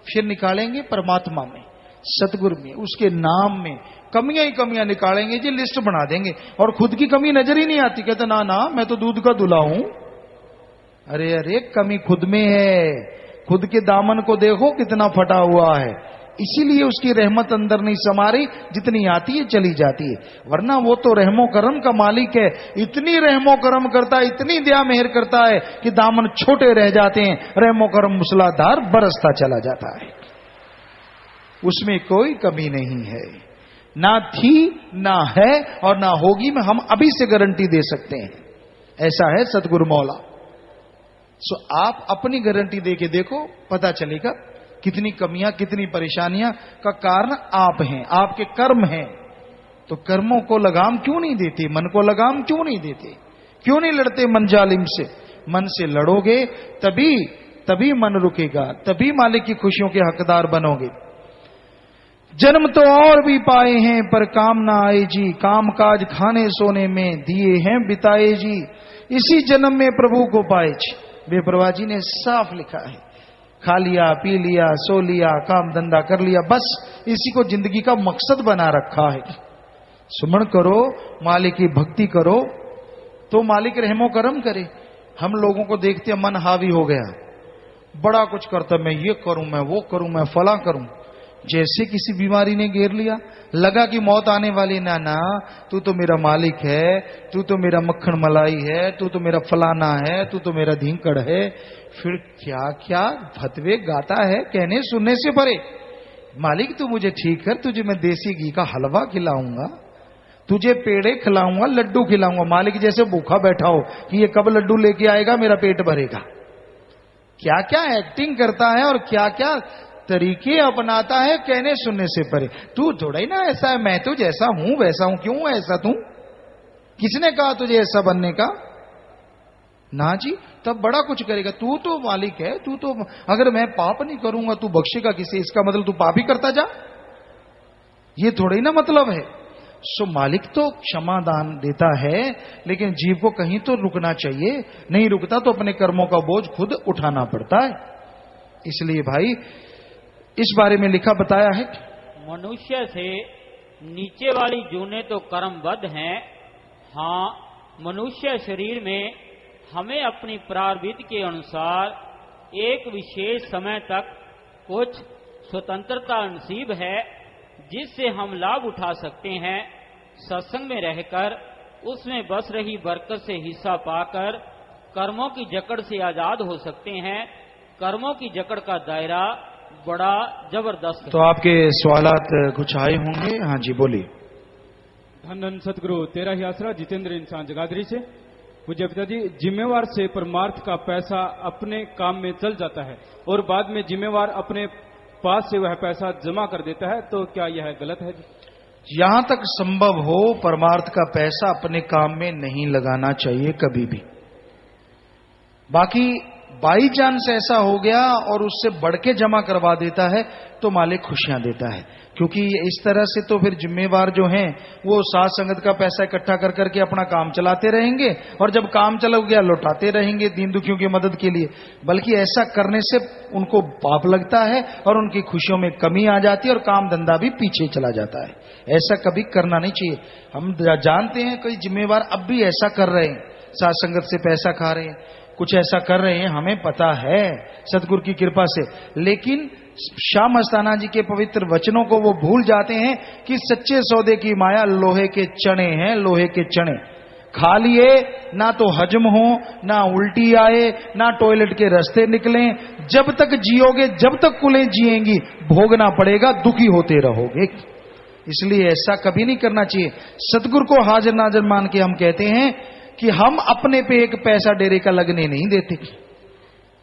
A: फिर निकालेंगे परमात्मा में, सतगुरु में, उसके नाम में कमियां ही कमियां निकालेंगे जी, लिस्ट बना देंगे। और खुद की कमी नजर ही नहीं आती, कहते ना ना मैं तो दूध का दूल्हा हूं। अरे अरे कमी खुद में है, खुद के दामन को देखो कितना फटा हुआ है, इसीलिए उसकी रहमत अंदर नहीं समा रही, जितनी आती है चली जाती है। वरना वो तो रहमो करम का मालिक है, इतनी रहमो करम करता है, इतनी दया मेहर करता है कि दामन छोटे रह जाते हैं, रहमो करम मूसलाधार बरसता चला जाता है। उसमें कोई कमी नहीं है, ना थी ना है और ना होगी, में हम अभी से गारंटी दे सकते हैं। ऐसा है सतगुरु मौला। सो आप अपनी गारंटी दे के देखो, पता चलेगा कितनी कमियां कितनी परेशानियां का कारण आप हैं, आपके कर्म हैं। तो कर्मों को लगाम क्यों नहीं देते, मन को लगाम क्यों नहीं देते, क्यों नहीं लड़ते मन जालिम से। मन से लड़ोगे तभी मन रुकेगा, तभी मालिक की खुशियों के हकदार बनोगे। जन्म तो और भी पाए हैं पर काम ना आए जी, काम काज खाने सोने में दिए हैं बिताए जी, इसी जन्म में प्रभु को पाए जी। बेपरवाह जी ने साफ लिखा है, खा लिया पी लिया सो लिया काम धंधा कर लिया, बस इसी को जिंदगी का मकसद बना रखा है। सुमन करो, मालिक की भक्ति करो तो मालिक रहमो करम करे। हम लोगों को देखते मन हावी हो गया, बड़ा कुछ करता, मैं ये करूं मैं वो करूं मैं फला करूं। जैसे किसी बीमारी ने घेर लिया, लगा कि मौत आने वाली, ना ना तू तो मेरा मालिक है, तू तो मेरा मक्खन मलाई है, तू तो मेरा फलाना है, तू तो मेरा धींकड़ है। फिर क्या क्या फतवे गाता है कहने सुनने से परे। मालिक तू मुझे ठीक कर, तुझे मैं देसी घी का हलवा खिलाऊंगा, तुझे पेड़े खिलाऊंगा, लड्डू खिलाऊंगा। मालिक जैसे भूखा बैठा हो कि ये कब लड्डू लेके आएगा, मेरा पेट भरेगा। क्या क्या एक्टिंग करता है और क्या क्या तरीके अपनाता है कहने सुनने से परे। तू थोड़ा ही ना ऐसा है, मैं तो जैसा हूं वैसा हूं। क्यों ऐसा तू, किसने कहा तुझे ऐसा बनने का? ना जी, तब बड़ा कुछ करेगा। तू तो मालिक है, तू तो, अगर मैं पाप नहीं करूंगा तू बख्शेगा किसे, इसका मतलब तू पाप ही करता जा, ये थोड़ा ही ना मतलब है। सो मालिक तो क्षमा दान देता है, लेकिन जीव को कहीं तो रुकना चाहिए, नहीं रुकता तो अपने कर्मों का बोझ खुद उठाना पड़ता है। इसलिए भाई इस बारे में लिखा बताया है,
B: मनुष्य से नीचे वाली जूने तो कर्मबद्ध हैं। हाँ, मनुष्य शरीर में हमें अपनी प्रारब्ध के अनुसार एक विशेष समय तक कुछ स्वतंत्रता नसीब है, जिससे हम लाभ उठा सकते हैं। सत्संग में रहकर उसमें बस रही बरकत से हिस्सा पाकर कर्मों की जकड़ से आजाद हो सकते हैं। कर्मों की जकड़ का दायरा बड़ा जबरदस्त है।
A: तो आपके सवालात कुछ आए होंगे। हाँ जी बोलिए।
C: धन धन सतगुरु तेरा ही आसरा, जितेंद्र इंसान जगाधरी से। पूज्य पिताजी, जिम्मेवार से परमार्थ का पैसा अपने काम में चल जाता है और बाद में जिम्मेवार अपने पास से वह पैसा जमा कर देता है, तो क्या यह गलत है जी?
A: यहां तक संभव हो परमार्थ का पैसा अपने काम में नहीं लगाना चाहिए कभी भी। बाकी बाई चांस ऐसा हो गया और उससे बढ़ के जमा करवा देता है तो मालिक खुशियां देता है, क्योंकि इस तरह से तो फिर जिम्मेवार जो हैं वो साथ संगत का पैसा इकट्ठा कर करके अपना काम चलाते रहेंगे और जब काम चला गया लौटाते रहेंगे दीन दुखियों की मदद के लिए। बल्कि ऐसा करने से उनको पाप लगता है और उनकी खुशियों में कमी आ जाती है और काम धंधा भी पीछे चला जाता है। ऐसा कभी करना नहीं चाहिए। हम जानते हैं कई जिम्मेवार अब भी ऐसा कर रहे हैं, साथ संगत से पैसा खा रहे हैं, कुछ ऐसा कर रहे हैं, हमें पता है सतगुरु की कृपा से। लेकिन श्याम मस्ताना जी के पवित्र वचनों को वो भूल जाते हैं कि सच्चे सौदे की माया लोहे के चने हैं, लोहे के चने। खा लिए ना तो हजम हो, ना उल्टी आए, ना टॉयलेट के रास्ते निकलें। जब तक जियोगे, जब तक कुलें जिएंगी, भोगना पड़ेगा, दुखी होते रहोगे। इसलिए ऐसा कभी नहीं करना चाहिए। सतगुरु को हाजिर नाजिर मान के हम कहते हैं कि हम अपने पे एक पैसा डेरे का लगने नहीं देते।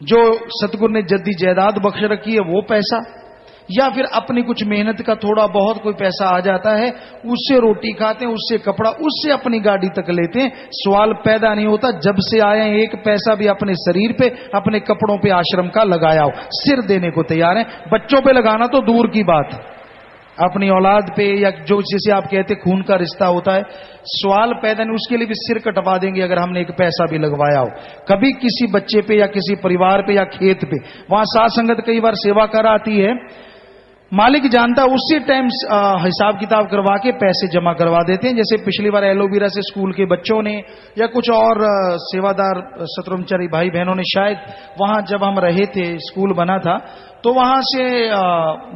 A: जो सतगुरु ने जद्दी जायदाद बख्श रखी है वो पैसा, या फिर अपनी कुछ मेहनत का थोड़ा बहुत कोई पैसा आ जाता है, उससे रोटी खाते हैं, उससे कपड़ा, उससे अपनी गाड़ी तक लेते हैं। सवाल पैदा नहीं होता जब से आए एक पैसा भी अपने शरीर पे, अपने कपड़ों पे आश्रम का लगाया हो। सिर देने को तैयार है, बच्चों पे लगाना तो दूर की बात है, अपनी औलाद पे या जो जिसे आप कहते खून का रिश्ता होता है, सवाल पैदा नहीं, उसके लिए भी सिर कटवा देंगे अगर हमने एक पैसा भी लगवाया हो। कभी किसी बच्चे पे या किसी परिवार पे या खेत पे, वहां साथ संगत कई बार सेवा कराती है, मालिक जानता है, उसी टाइम हिसाब किताब करवा के पैसे जमा करवा देते हैं। जैसे पिछली बार एलोवीरा से स्कूल के बच्चों ने या कुछ और सेवादार सत्रमचारी भाई बहनों ने, शायद वहां जब हम रहे थे, स्कूल बना था, तो वहां से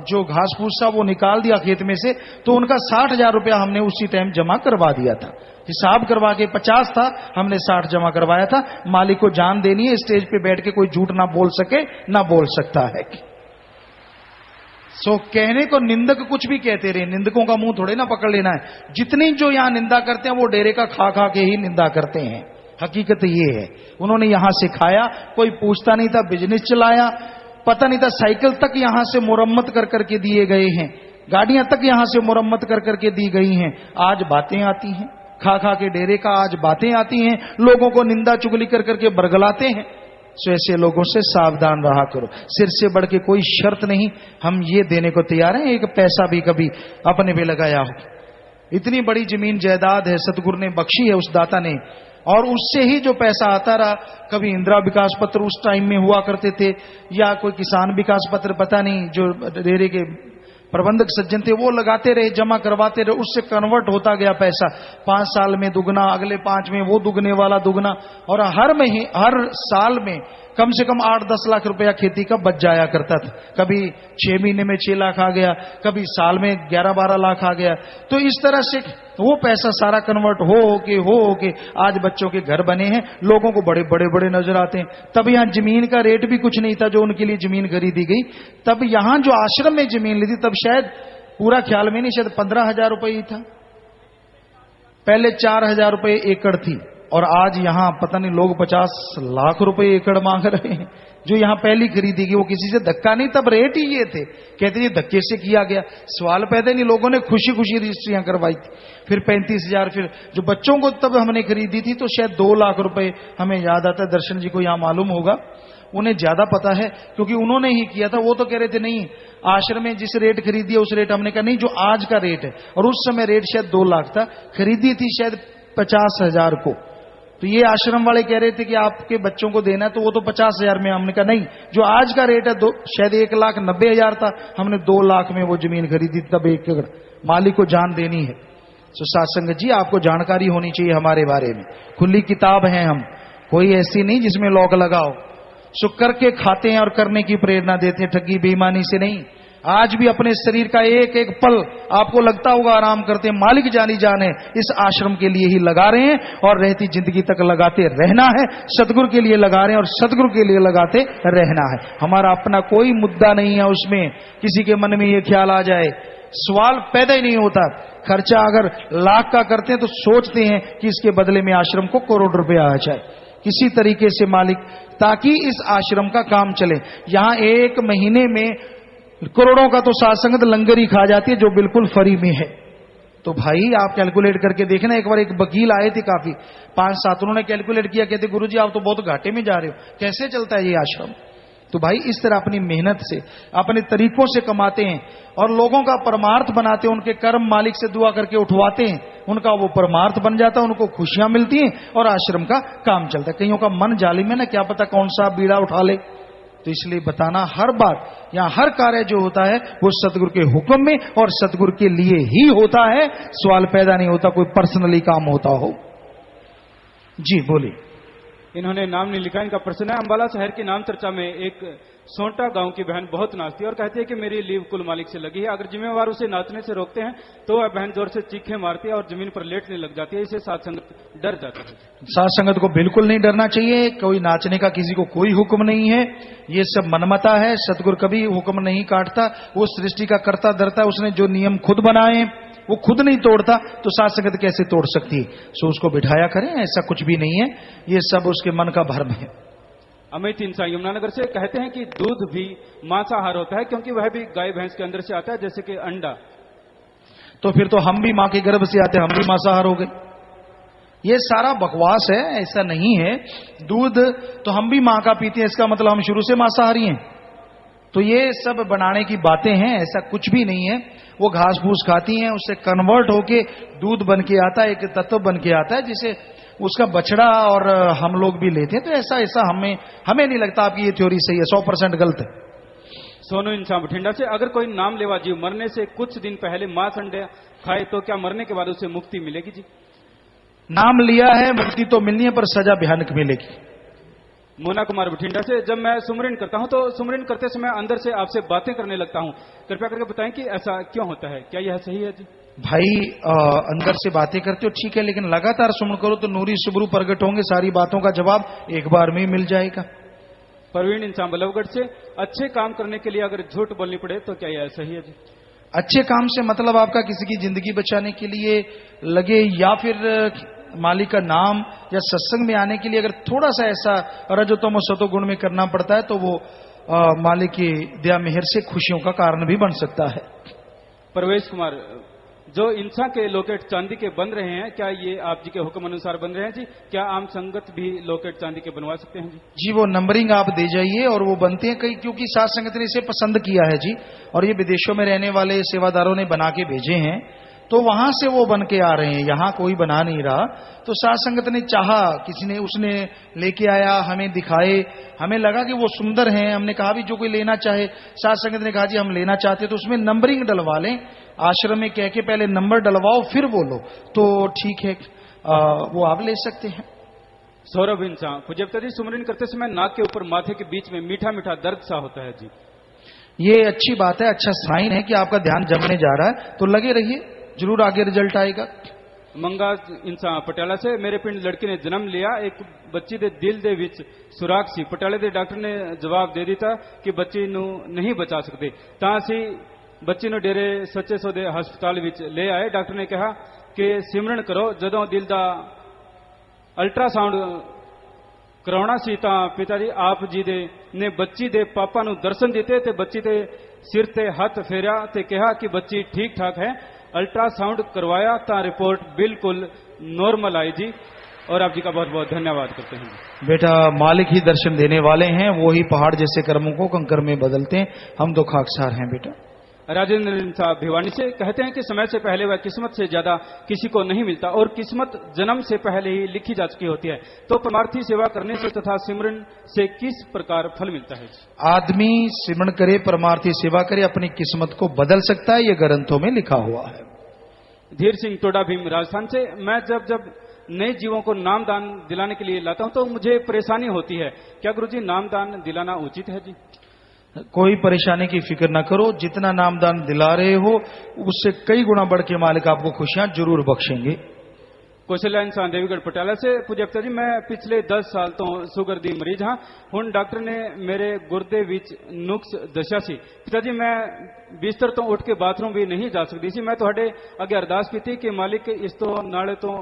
A: जो घास फूस था वो निकाल दिया खेत में से, तो उनका 60,000 रुपया हमने उसी टाइम जमा करवा दिया था। हिसाब करवा के 50 था, हमने 60 जमा करवाया था। मालिक को जान देनी है, स्टेज पे बैठ के कोई झूठ ना बोल सके, ना बोल सकता है। सो कहने को निंदक कुछ भी कहते रहे, निंदकों का मुंह थोड़े ना पकड़ लेना है। जितनी जो यहां निंदा करते हैं वो डेरे का खा खा के ही निंदा करते हैं। हकीकत ये है, उन्होंने यहां से खाया, कोई पूछता नहीं था, बिजनेस चलाया, पता नहीं था, साइकिल तक यहां से मुरम्मत कर करके दिए गए हैं, गाड़ियां तक यहां से मुरम्मत कर करके दी गई हैं। आज बातें आती हैं, खा खा के डेरे का आज बातें आती हैं, लोगों को निंदा चुगली कर करके बरगलाते हैं। सो ऐसे लोगों से सावधान रहा करो। सिर से बढ़ के कोई शर्त नहीं, हम ये देने को तैयार हैं, एक पैसा भी कभी अपने पे लगाया हो। इतनी बड़ी जमीन जायदाद है, सतगुरु ने बख्शी है उस दाता ने, और उससे ही जो पैसा आता रहा। कभी इंदिरा विकास पत्र उस टाइम में हुआ करते थे, या कोई किसान विकास पत्र, पता नहीं, जो डेरे के प्रबंधक सज्जन थे वो लगाते रहे, जमा करवाते रहे, उससे कन्वर्ट होता गया पैसा। 5 साल में दुगना, अगले 5 में वो दुगने वाला दुगना, और हर साल में कम से कम 8-10 लाख रुपया खेती का बच जाया करता था। कभी 6 महीने में 6 लाख आ गया, कभी साल में 11-12 लाख आ गया। तो इस तरह से वो पैसा सारा कन्वर्ट हो के आज बच्चों के घर बने हैं, लोगों को बड़े बड़े बड़े नजर आते हैं। तब यहाँ जमीन का रेट भी कुछ नहीं था जो उनके लिए जमीन खरीदी गई। तब यहाँ जो आश्रम में जमीन ली थी, तब शायद पूरा ख्याल में नहीं, शायद 15,000 रुपये ही था, पहले 4,000 रुपये एकड़ थी, और आज यहां पता नहीं लोग 50 लाख रुपए एकड़ मांग रहे हैं। जो यहां पहली खरीदी गई वो किसी से धक्का नहीं, तब रेट ही ये थे, कहते ये धक्के से किया गया। सवाल पैदा नहीं, लोगों ने खुशी खुशी रजिस्ट्रियां करवाई थी। फिर 35,000, फिर जो बच्चों को तब हमने खरीदी थी तो शायद 2 लाख रुपए, हमें याद आता है, दर्शन जी को यहां मालूम होगा, उन्हें ज्यादा पता है क्योंकि उन्होंने ही किया था। वो तो कह रहे थे नहीं, आश्रम में जिस रेट खरीदी है उस रेट, हमने कहा नहीं, जो आज का रेट है, और उस समय रेट शायद 2 लाख था, खरीदी थी शायद 50,000 को। तो ये आश्रम वाले कह रहे थे कि आपके बच्चों को देना है तो वो तो 50,000 में। हमने कहा नहीं, जो आज का रेट है शायद 1,90,000 था, हमने 2 लाख में वो जमीन खरीदी, तब 1 एकड़। मालिक को जान देनी है। तो साथ संगत जी, आपको जानकारी होनी चाहिए हमारे बारे में। खुली किताब है हम, कोई ऐसी नहीं जिसमें लॉक लगाओ। सो करके खाते हैं और करने की प्रेरणा देते हैं, ठगी बेईमानी से नहीं। आज भी अपने शरीर का एक एक पल आपको लगता होगा आराम करते हैं, मालिक जानी जान है, इस आश्रम के लिए ही लगा रहे हैं और रहती जिंदगी तक लगाते रहना है। सतगुरु के लिए लगा रहे हैं और सतगुरु के लिए लगाते रहना है। हमारा अपना कोई मुद्दा नहीं है उसमें, किसी के मन में ये ख्याल आ जाए, सवाल पैदा ही नहीं होता। खर्चा अगर लाख का करते हैं तो सोचते हैं कि इसके बदले में आश्रम को करोड़ रुपए आ जाए, किसी तरीके से मालिक, ताकि इस आश्रम का काम चले। यहां 1 महीने में करोड़ों का तो साथ संगत लंगर ही खा जाती है, जो बिल्कुल फ्री में है। तो भाई आप कैलकुलेट करके देखना। एक बार एक वकील आए थे, काफी 5-7, उन्होंने कैलकुलेट किया, कहते गुरुजी आप तो बहुत घाटे में जा रहे हो, कैसे चलता है ये आश्रम। तो भाई इस तरह अपनी मेहनत से, अपने तरीकों से कमाते हैं और लोगों का परमार्थ बनाते हैं, उनके कर्म मालिक से दुआ करके उठवाते हैं, उनका वो परमार्थ बन जाता है, उनको खुशियां मिलती हैं और आश्रम का काम चलता है। कईयों का मन जालिम है ना, क्या पता कौन सा बीड़ा उठा ले। तो इसलिए बताना, हर बात या हर कार्य जो होता है वो सतगुरु के हुक्म में और सतगुरु के लिए ही होता है। सवाल पैदा नहीं होता कोई पर्सनली काम होता हो। जी बोलिए।
C: इन्होंने नाम नहीं लिखा, इनका प्रश्न है, अंबाला शहर की नाम चर्चा में एक सोंटा गांव की बहन बहुत नाचती है और कहती है कि मेरी लीव कुल मालिक से लगी है। अगर जिम्मेवार उसे नाचने से रोकते हैं तो वह बहन जोर से चीखें मारती है और जमीन पर लेटने लग जाती है। इसे साथ संगत डर जाता है।
A: साथ संगत को बिल्कुल नहीं डरना चाहिए। कोई नाचने का किसी को कोई हुक्म नहीं है, ये सब मनमता है। सतगुरु कभी हुक्म नहीं काटता, वो सृष्टि का करता धरता है। उसने जो नियम खुद बनाए वो खुद नहीं तोड़ता, तो साथ संगत कैसे तोड़ सकती है। सो उसको बिठाया करें, ऐसा कुछ भी नहीं है, ये सब उसके मन का भ्रम है।
C: अमित इंसान यमुनानगर से कहते हैं कि दूध भी मांसाहार होता है क्योंकि वह भी गाय भैंस के अंदर से आता है, जैसे कि अंडा।
A: तो फिर तो हम भी मां के गर्भ से आते हैं, हम भी मांसाहार हो गए। ये सारा बकवास है, ऐसा नहीं है। दूध तो हम भी मां का पीते हैं, इसका मतलब हम शुरू से मांसाहारी हैं। तो ये सब बनाने की बातें हैं, ऐसा कुछ भी नहीं है। वो घास फूस खाती हैं, उससे कन्वर्ट होके दूध बन के आता है, एक तत्व बन के आता है जिसे उसका बछड़ा और हम लोग भी लेते हैं। तो ऐसा हमें नहीं लगता आपकी ये थ्योरी सही है, 100% गलत है।
C: सोनू इंसान बठिंडा से, अगर कोई नाम लेवा जीव मरने से कुछ दिन पहले मांस अंडे खाए तो क्या मरने के बाद उसे मुक्ति मिलेगी जी?
A: नाम लिया है, मुक्ति तो मिलनी है, पर सजा भयानक मिलेगी।
C: मोना कुमार बठिंडा से, जब मैं सुमरन करता हूं तो सुमरन करते समय अंदर से आपसे बातें करने लगता हूं, कृपया करके बताएं कि ऐसा क्यों होता है, क्या यह सही है जी?
A: भाई अंदर से बातें करते हो ठीक है, लेकिन लगातार सुमन करो तो नूरी सुबरू प्रकट होंगे, सारी बातों का जवाब एक बार में ही मिल जाएगा।
C: परवीन इंसान बल्लभगढ़ से, अच्छे काम करने के लिए अगर झूठ बोलनी पड़े तो क्या यह सही है जी?
A: अच्छे काम से मतलब आपका किसी की जिंदगी बचाने के लिए लगे, या फिर मालिक का नाम या सत्संग में आने के लिए अगर थोड़ा सा ऐसा रजोतम सतो गुण में करना पड़ता है तो वो मालिक की दया मेहर से खुशियों का कारण भी बन सकता है।
C: परवेश कुमार, जो इंसान के लोकेट चांदी के बन रहे हैं, क्या ये आप जी के हुक्म अनुसार बन रहे हैं जी? क्या आम संगत भी लोकेट चांदी के बनवा सकते हैं जी? जी
A: वो नंबरिंग आप दे जाइए और वो बनते हैं कई, क्योंकि साथ संगत ने इसे पसंद किया है जी, और ये विदेशों में रहने वाले सेवादारों ने बना के भेजे हैं, तो वहां से वो बन के आ रहे हैं, यहां कोई बना नहीं रहा। तो साथ संगत ने चाहा, किसी ने उसने लेके आया, हमें दिखाए, हमें लगा कि वो सुंदर हैं, हमने कहा भी जो कोई लेना चाहे, साथ संगत ने कहा जी हम लेना चाहते तो उसमें नंबरिंग डलवा लें, आश्रम में कह के पहले नंबर डलवाओ फिर बोलो, तो ठीक है वो आप ले सकते हैं।
C: सौरभ इंसान, पूज्यता जी, सुमरन करते समय नाक के ऊपर माथे के बीच में मीठा मीठा दर्द सा होता है जी,
A: ये अच्छी बात है, अच्छा साइन है कि आपका ध्यान जमने जा रहा है, तो लगे रहिए, जरूर आगे रिजल्ट आएगा।
C: मंगा इंसान पटियाला से, मेरे पिंड लड़की ने जन्म लिया, एक बच्ची दे दिल दे विच सुराख सी, पटियाले दे डॉक्टर ने जवाब दे दिता कि बच्ची नू नहीं बचा सकते, तां सी बच्ची नू डेरे सच्चे सौदे हस्पताल विच ले आए। डॉक्टर ने कहा कि सिमरन करो, जदों दिल दा अल्ट्रासाउंड कराउणा सी तां पिता जी आप जी दे ने बच्ची दे पापा नू दर्शन दिते ते बच्ची दे सिर ते हथ फेरिया ते कहा कि बच्ची ठीक ठाक है। अल्ट्रासाउंड करवाया तां रिपोर्ट बिल्कुल नॉर्मल आई जी, और आप जी का बहुत बहुत धन्यवाद करते हैं।
A: बेटा मालिक ही दर्शन देने वाले हैं, वो ही पहाड़ जैसे कर्मों को कंकर में बदलते हैं, हम तो खाकसार हैं बेटा।
C: राजेंद्र साहब भिवानी से कहते हैं कि समय से पहले वह किस्मत से ज्यादा किसी को नहीं मिलता और किस्मत जन्म से पहले ही लिखी जा चुकी होती है, तो परमार्थी सेवा करने से तथा सिमरन से किस प्रकार फल मिलता है?
A: आदमी सिमरन करे, परमार्थी सेवा करे, अपनी किस्मत को बदल सकता है, ये ग्रंथों में लिखा हुआ है।
C: धीर सिंह टोडा भीम राजस्थान से, मैं जब नए जीवों को नाम दान दिलाने के लिए लाता हूं तो मुझे परेशानी होती है, क्या गुरुजी नाम दान दिलाना उचित है जी?
A: कोई परेशानी की फिक्र न करो, जितना नामदान दिला रहे हो उससे कई गुना बढ़ के मालिक आपको खुशियां जरूर बख्शेंगे।
C: कौशल्या इंसान देवीगढ़ पटियाला से, पूज्य पिता जी मैं पिछले 10 साल तो शुगर दी मरीज हाँ, हुण डॉक्टर ने मेरे गुर्दे विच नुक्स दस्या सी। पिता जी मैं बिस्तर तो उठ के बाथरूम भी नहीं जा सकती सी, मैं तुहाडे अगे अरदास कीती कि मालिक इस तो नाले तो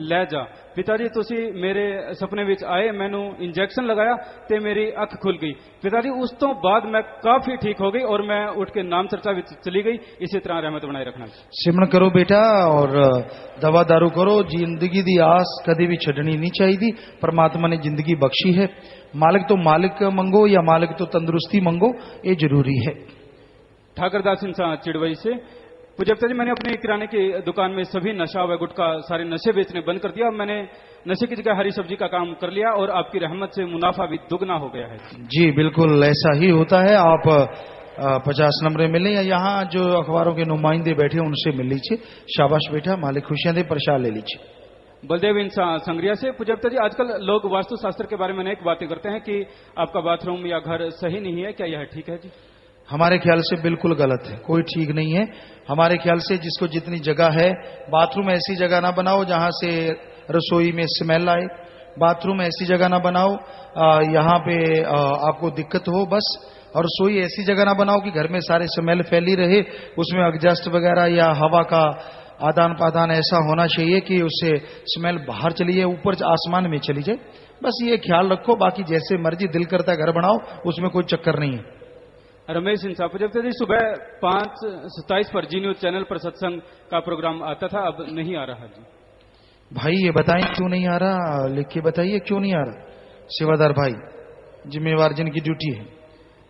C: लै जा। पिता जी तुसी मेरे सपने विच आए, मैनू इंजैक्शन लगाया ते मेरी अख खुल गई। पिता जी उस तो बाद मैं काफी ठीक हो गई और मैं उठ के नाम चर्चा विच चली गई। इसी तरह रहमत बनाए रखना।
A: सिमरन करो बेटा और दवा दारू करो, जिंदगी दी आस कभी भी छड़नी नहीं चाहिए। परमात्मा ने जिंदगी बख्शी है, मालिक तो मालिक मंगो या मालिक तो तंदुरुस्ती मंगो, ये जरूरी है।
C: ठाकरदास इंसान चिड़वई से, पूज्य पिता जी मैंने अपनी किराने की दुकान में सभी नशा व गुटखा सारे नशे बेचने बंद कर दिया। मैंने नशे की जगह हरी सब्जी का काम कर लिया और आपकी रहमत से मुनाफा भी दुगना हो गया है।
A: जी बिल्कुल ऐसा ही होता है। आप 50 नंबर मिले या यहाँ जो अखबारों के नुमाइंदे बैठे उनसे मिल लीजिए। शाबाश बेटा, मालिक खुशियां दे, प्रसाद ले लीजिए।
C: बलदेव इंसान संग्रिया से, पूज्य पिता जी आजकल लोग वास्तुशास्त्र के बारे में अनेक बातें करते हैं कि आपका बाथरूम या घर सही नहीं है, क्या यह ठीक है जी?
A: हमारे ख्याल से बिल्कुल गलत है, कोई ठीक नहीं है। हमारे ख्याल से जिसको जितनी जगह है, बाथरूम ऐसी जगह ना बनाओ जहां से रसोई में स्मेल आए, बाथरूम ऐसी जगह ना बनाओ यहाँ पे आपको दिक्कत हो बस, और रसोई ऐसी जगह ना बनाओ कि घर में सारे स्मेल फैली रहे, उसमें एडजस्ट वगैरह या हवा का आदान प्रदान ऐसा होना चाहिए कि उससे स्मेल बाहर चली जाए, ऊपर आसमान में चली जाए। बस ये ख्याल रखो, बाकी जैसे मर्जी दिल करता घर बनाओ, उसमें कोई चक्कर नहीं है।
C: रमेश इंसान, जी सुबह 5:27 पर जी न्यूज चैनल पर सत्संग का प्रोग्राम आता था, अब नहीं आ रहा जी।
A: भाई ये बताएं क्यों नहीं आ रहा, लिख के बताइए क्यों नहीं आ रहा। सेवादार भाई, जिम्मेवार जिनकी ड्यूटी है।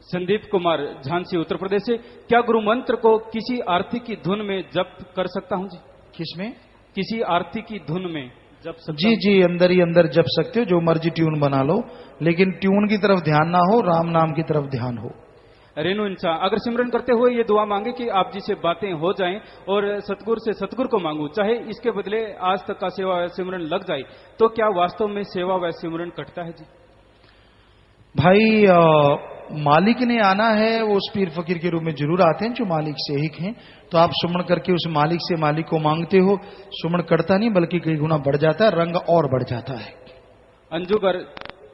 C: संदीप कुमार झांसी उत्तर प्रदेश से, क्या गुरु मंत्र को किसी आरती की धुन में जप कर सकता हूं जी?
A: किसमें?
C: किसी आरती की धुन में जप सकता?
A: जी जी अंदर ही अंदर जप सकते हो, जो मर्जी ट्यून बना लो, लेकिन ट्यून की तरफ ध्यान ना हो, राम नाम की तरफ ध्यान हो।
C: रेणु इंसान, अगर सिमरन करते हुए ये दुआ मांगे कि आप जी से बातें हो जाएं और सतगुरु से सतगुरु को मांगू, चाहे इसके बदले आज तक का सेवा व सिमरन लग जाए, तो क्या वास्तव में सेवा व सिमरन कटता है जी?
A: भाई मालिक ने आना है, वो उस पीर फकीर के रूप में जरूर आते हैं जो मालिक से एक हैं, तो आप सुमन करके उस मालिक से मालिक को मांगते हो, सुमन कटता नहीं बल्कि कई गुना बढ़ जाता है, रंग और बढ़ जाता है।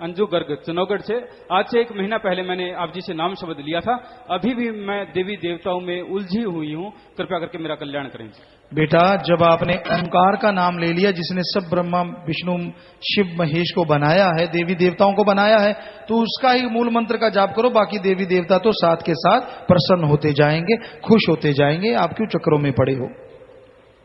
A: अंजू गर्ग चनौगढ़ से, आज से 1 महीना पहले मैंने आप जी से नाम शब्द लिया था, अभी भी मैं देवी देवताओं में उलझी हुई हूँ, कृपया करके मेरा कल्याण करें। बेटा जब आपने ओंकार का नाम ले लिया, जिसने सब ब्रह्मा विष्णु शिव महेश को बनाया है, देवी देवताओं को बनाया है, तो उसका ही मूल मंत्र का जाप करो, बाकी देवी देवता तो साथ के साथ प्रसन्न होते जाएंगे, खुश होते जाएंगे, आप क्यों चक्करों में पड़े हो।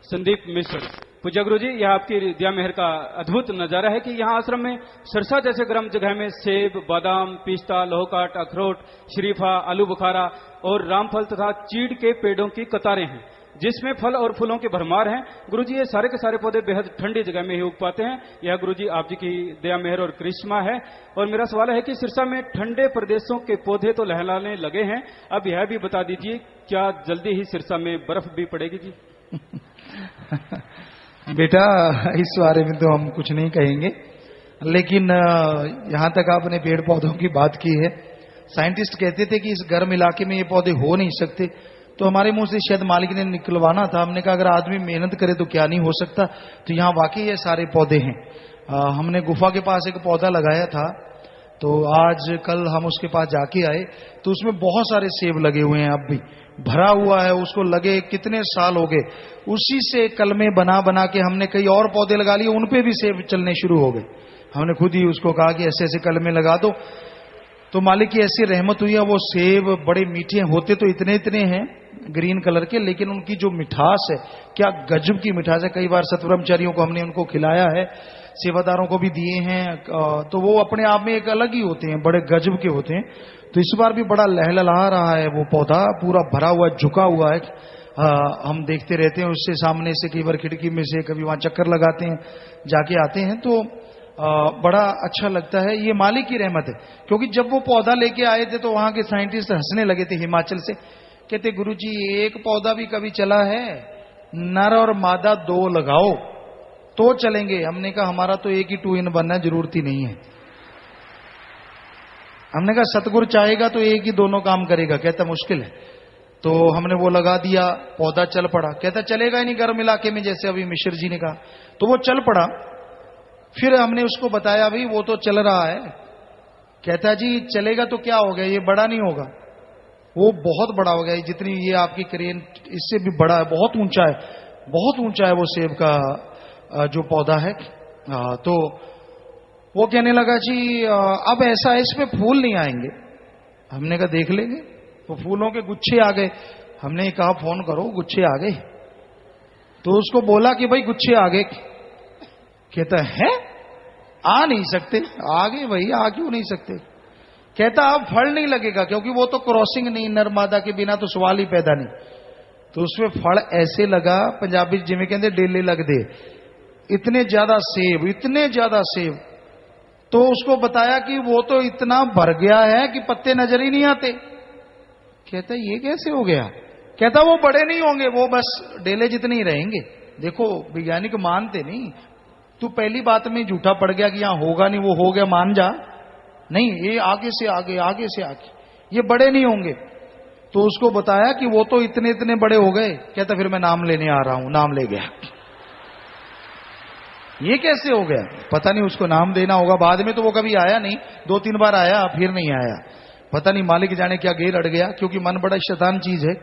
C: संदीप मिश्र, पूज्य गुरु जी यह आपकी दया मेहर का अद्भुत नजारा है कि यहाँ आश्रम में सरसा जैसे गर्म जगह में सेब, बादाम, पिस्ता, लोहकाट, अखरोट, शरीफा, आलू बुखारा और रामफल तथा चीड़ के पेड़ों की कतारें हैं, जिसमें फल और फूलों के भरमार हैं। गुरुजी ये सारे के सारे पौधे बेहद ठंडी जगह में ही उग पाते हैं, यह गुरुजी आप जी की दया मेहर और करिश्मा है। और मेरा सवाल है कि सिरसा में ठंडे प्रदेशों के पौधे तो लहलाने लगे हैं, अब यह भी बता दीजिए क्या जल्दी ही सिरसा में बर्फ भी पड़ेगी जी?
A: बेटा इस बारे में तो हम कुछ नहीं कहेंगे, लेकिन यहां तक आपने पेड़ पौधों की बात की है, साइंटिस्ट कहते थे कि इस गर्म इलाके में ये पौधे हो नहीं सकते, तो हमारे मुंह से शायद मालिक ने निकलवाना था। हमने कहा अगर आदमी मेहनत करे तो क्या नहीं हो सकता, तो यहाँ वाकई ये सारे पौधे हैं। हमने गुफा के पास एक पौधा लगाया था, तो आज कल हम उसके पास जाके आए तो उसमें बहुत सारे सेब लगे हुए हैं, अब भी भरा हुआ है, उसको लगे कितने साल हो गए। उसी से कलमे बना बना के हमने कई और पौधे लगा लिए, उन पे भी सेब चलने शुरू हो गए। हमने खुद ही उसको कहा कि ऐसे ऐसे कलमे लगा दो, तो मालिक की ऐसी रहमत हुई है, वो सेब बड़े मीठे होते तो इतने इतने हैं ग्रीन कलर के, लेकिन उनकी जो मिठास है, क्या गजब की मिठास है। कई बार सतब्रह्मचारियों को हमने उनको खिलाया है, सेवादारों को भी दिए हैं, तो वो अपने आप में एक अलग ही होते हैं, बड़े गजब के होते हैं। तो इस बार भी बड़ा लहलहा रहा है वो पौधा, पूरा भरा हुआ है, झुका हुआ है। हम देखते रहते हैं उससे सामने से, कई बार खिड़की में से, कभी वहां चक्कर लगाते हैं, जाके आते हैं, तो बड़ा अच्छा लगता है। ये मालिक की रहमत है, क्योंकि जब वो पौधा लेके आए थे तो वहां के साइंटिस्ट हंसने लगे थे हिमाचल से, कहते गुरुजी एक पौधा भी कभी चला है, नर और मादा 2 लगाओ तो चलेंगे। हमने कहा हमारा तो एक ही 2 in बनना, जरूरत ही नहीं है। हमने कहा सतगुरु चाहेगा तो एक ही दोनों काम करेगा, कहता मुश्किल है। तो हमने वो लगा दिया, पौधा चल पड़ा। कहता चलेगा ही नहीं गर्म इलाके में, जैसे अभी मिश्र जी ने कहा। तो वो चल पड़ा। फिर हमने उसको बताया भाई वो तो चल रहा है। कहता जी चलेगा तो क्या हो गया, ये बड़ा नहीं होगा। वो बहुत बड़ा हो गया, जितनी ये आपकी क्रेन इससे भी बड़ा है, बहुत ऊंचा है, बहुत ऊंचा है वो सेब का जो पौधा है। तो वो कहने लगा जी अब ऐसा है, इसमें फूल नहीं आएंगे। हमने कहा देख लेंगे। तो फूलों के गुच्छे आ गए। हमने कहा फोन करो, गुच्छे आ गए। तो उसको बोला कि भाई गुच्छे आ गए। कहता है आ नहीं सकते। आ गए भाई, आ क्यों नहीं सकते। कहता अब फल नहीं लगेगा, क्योंकि वो तो क्रॉसिंग नहीं, नर मादा के बिना तो सवाल ही पैदा नहीं। तो उसमें फल ऐसे लगा, पंजाबी जिमें कहते डेले लग दे, इतने ज्यादा सेब, इतने ज्यादा सेब। तो उसको बताया कि वो तो इतना भर गया है कि पत्ते नजर ही नहीं आते। कहता ये कैसे हो गया। कहता वो बड़े नहीं होंगे, वो बस डेले जितने ही रहेंगे। देखो वैज्ञानिक मानते नहीं। तू पहली बात में झूठा पड़ गया कि यहां होगा नहीं, वो हो गया मान जा। नहीं, ये आगे से आगे, आगे से आगे, ये बड़े नहीं होंगे। तो उसको बताया कि वो तो इतने इतने बड़े हो गए। कहता फिर मैं नाम लेने आ रहा हूं। नाम ले गया। ये कैसे हो गया, पता नहीं, उसको नाम देना होगा। बाद में तो वो कभी आया नहीं, 2-3 बार आया, फिर नहीं आया। पता नहीं मालिक जाने क्या गेर अड़ गया, क्योंकि मन बड़ा शैतान चीज है।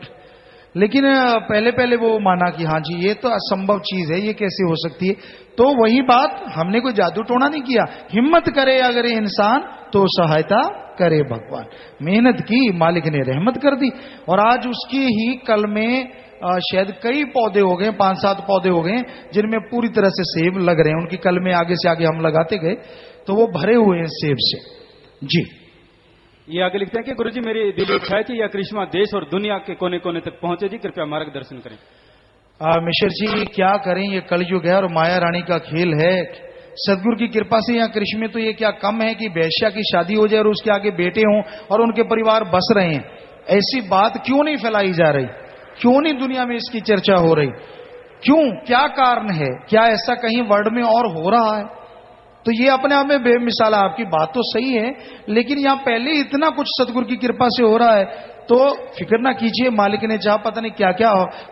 A: लेकिन पहले पहले वो माना कि हाँ जी ये तो असंभव चीज है, ये कैसे हो सकती है। तो वही बात, हमने कोई जादू टोना नहीं किया। हिम्मत करे अगर इंसान तो सहायता करे भगवान। मेहनत की, मालिक ने रहमत कर दी। और आज उसकी ही कल में शायद कई पौधे हो गए, 5-7 पौधे हो गए, जिनमें पूरी तरह से सेब लग रहे हैं। उनकी कल में आगे से आगे हम लगाते गए तो वो भरे हुए हैं सेब से। जी
C: ये आगे लिखते हैं कि गुरुजी मेरी दिली इच्छा है कि यह करिश्मा देश और दुनिया के कोने कोने तक पहुंचे जी, कृपया मार्गदर्शन करें।
A: मिश्र जी क्या करें, ये कलयुग है और माया रानी का खेल है। सदगुरु की कृपा से यहाँ करिश्मे तो ये क्या कम है कि वैश्या की शादी हो जाए और उसके आगे बेटे हों और उनके परिवार बस रहे हैं। ऐसी बात क्यों नहीं फैलाई जा रही, क्यों नहीं दुनिया में इसकी चर्चा हो रही, क्यों, क्या कारण है, क्या ऐसा कहीं वर्ल्ड में और हो रहा है। तो ये अपने आप में बेमिसाल है। आपकी बात तो सही है, लेकिन यहां पहले इतना कुछ सदगुरु की कृपा से हो रहा है, तो फिक्र ना कीजिए। मालिक ने चाहा पता नहीं क्या क्या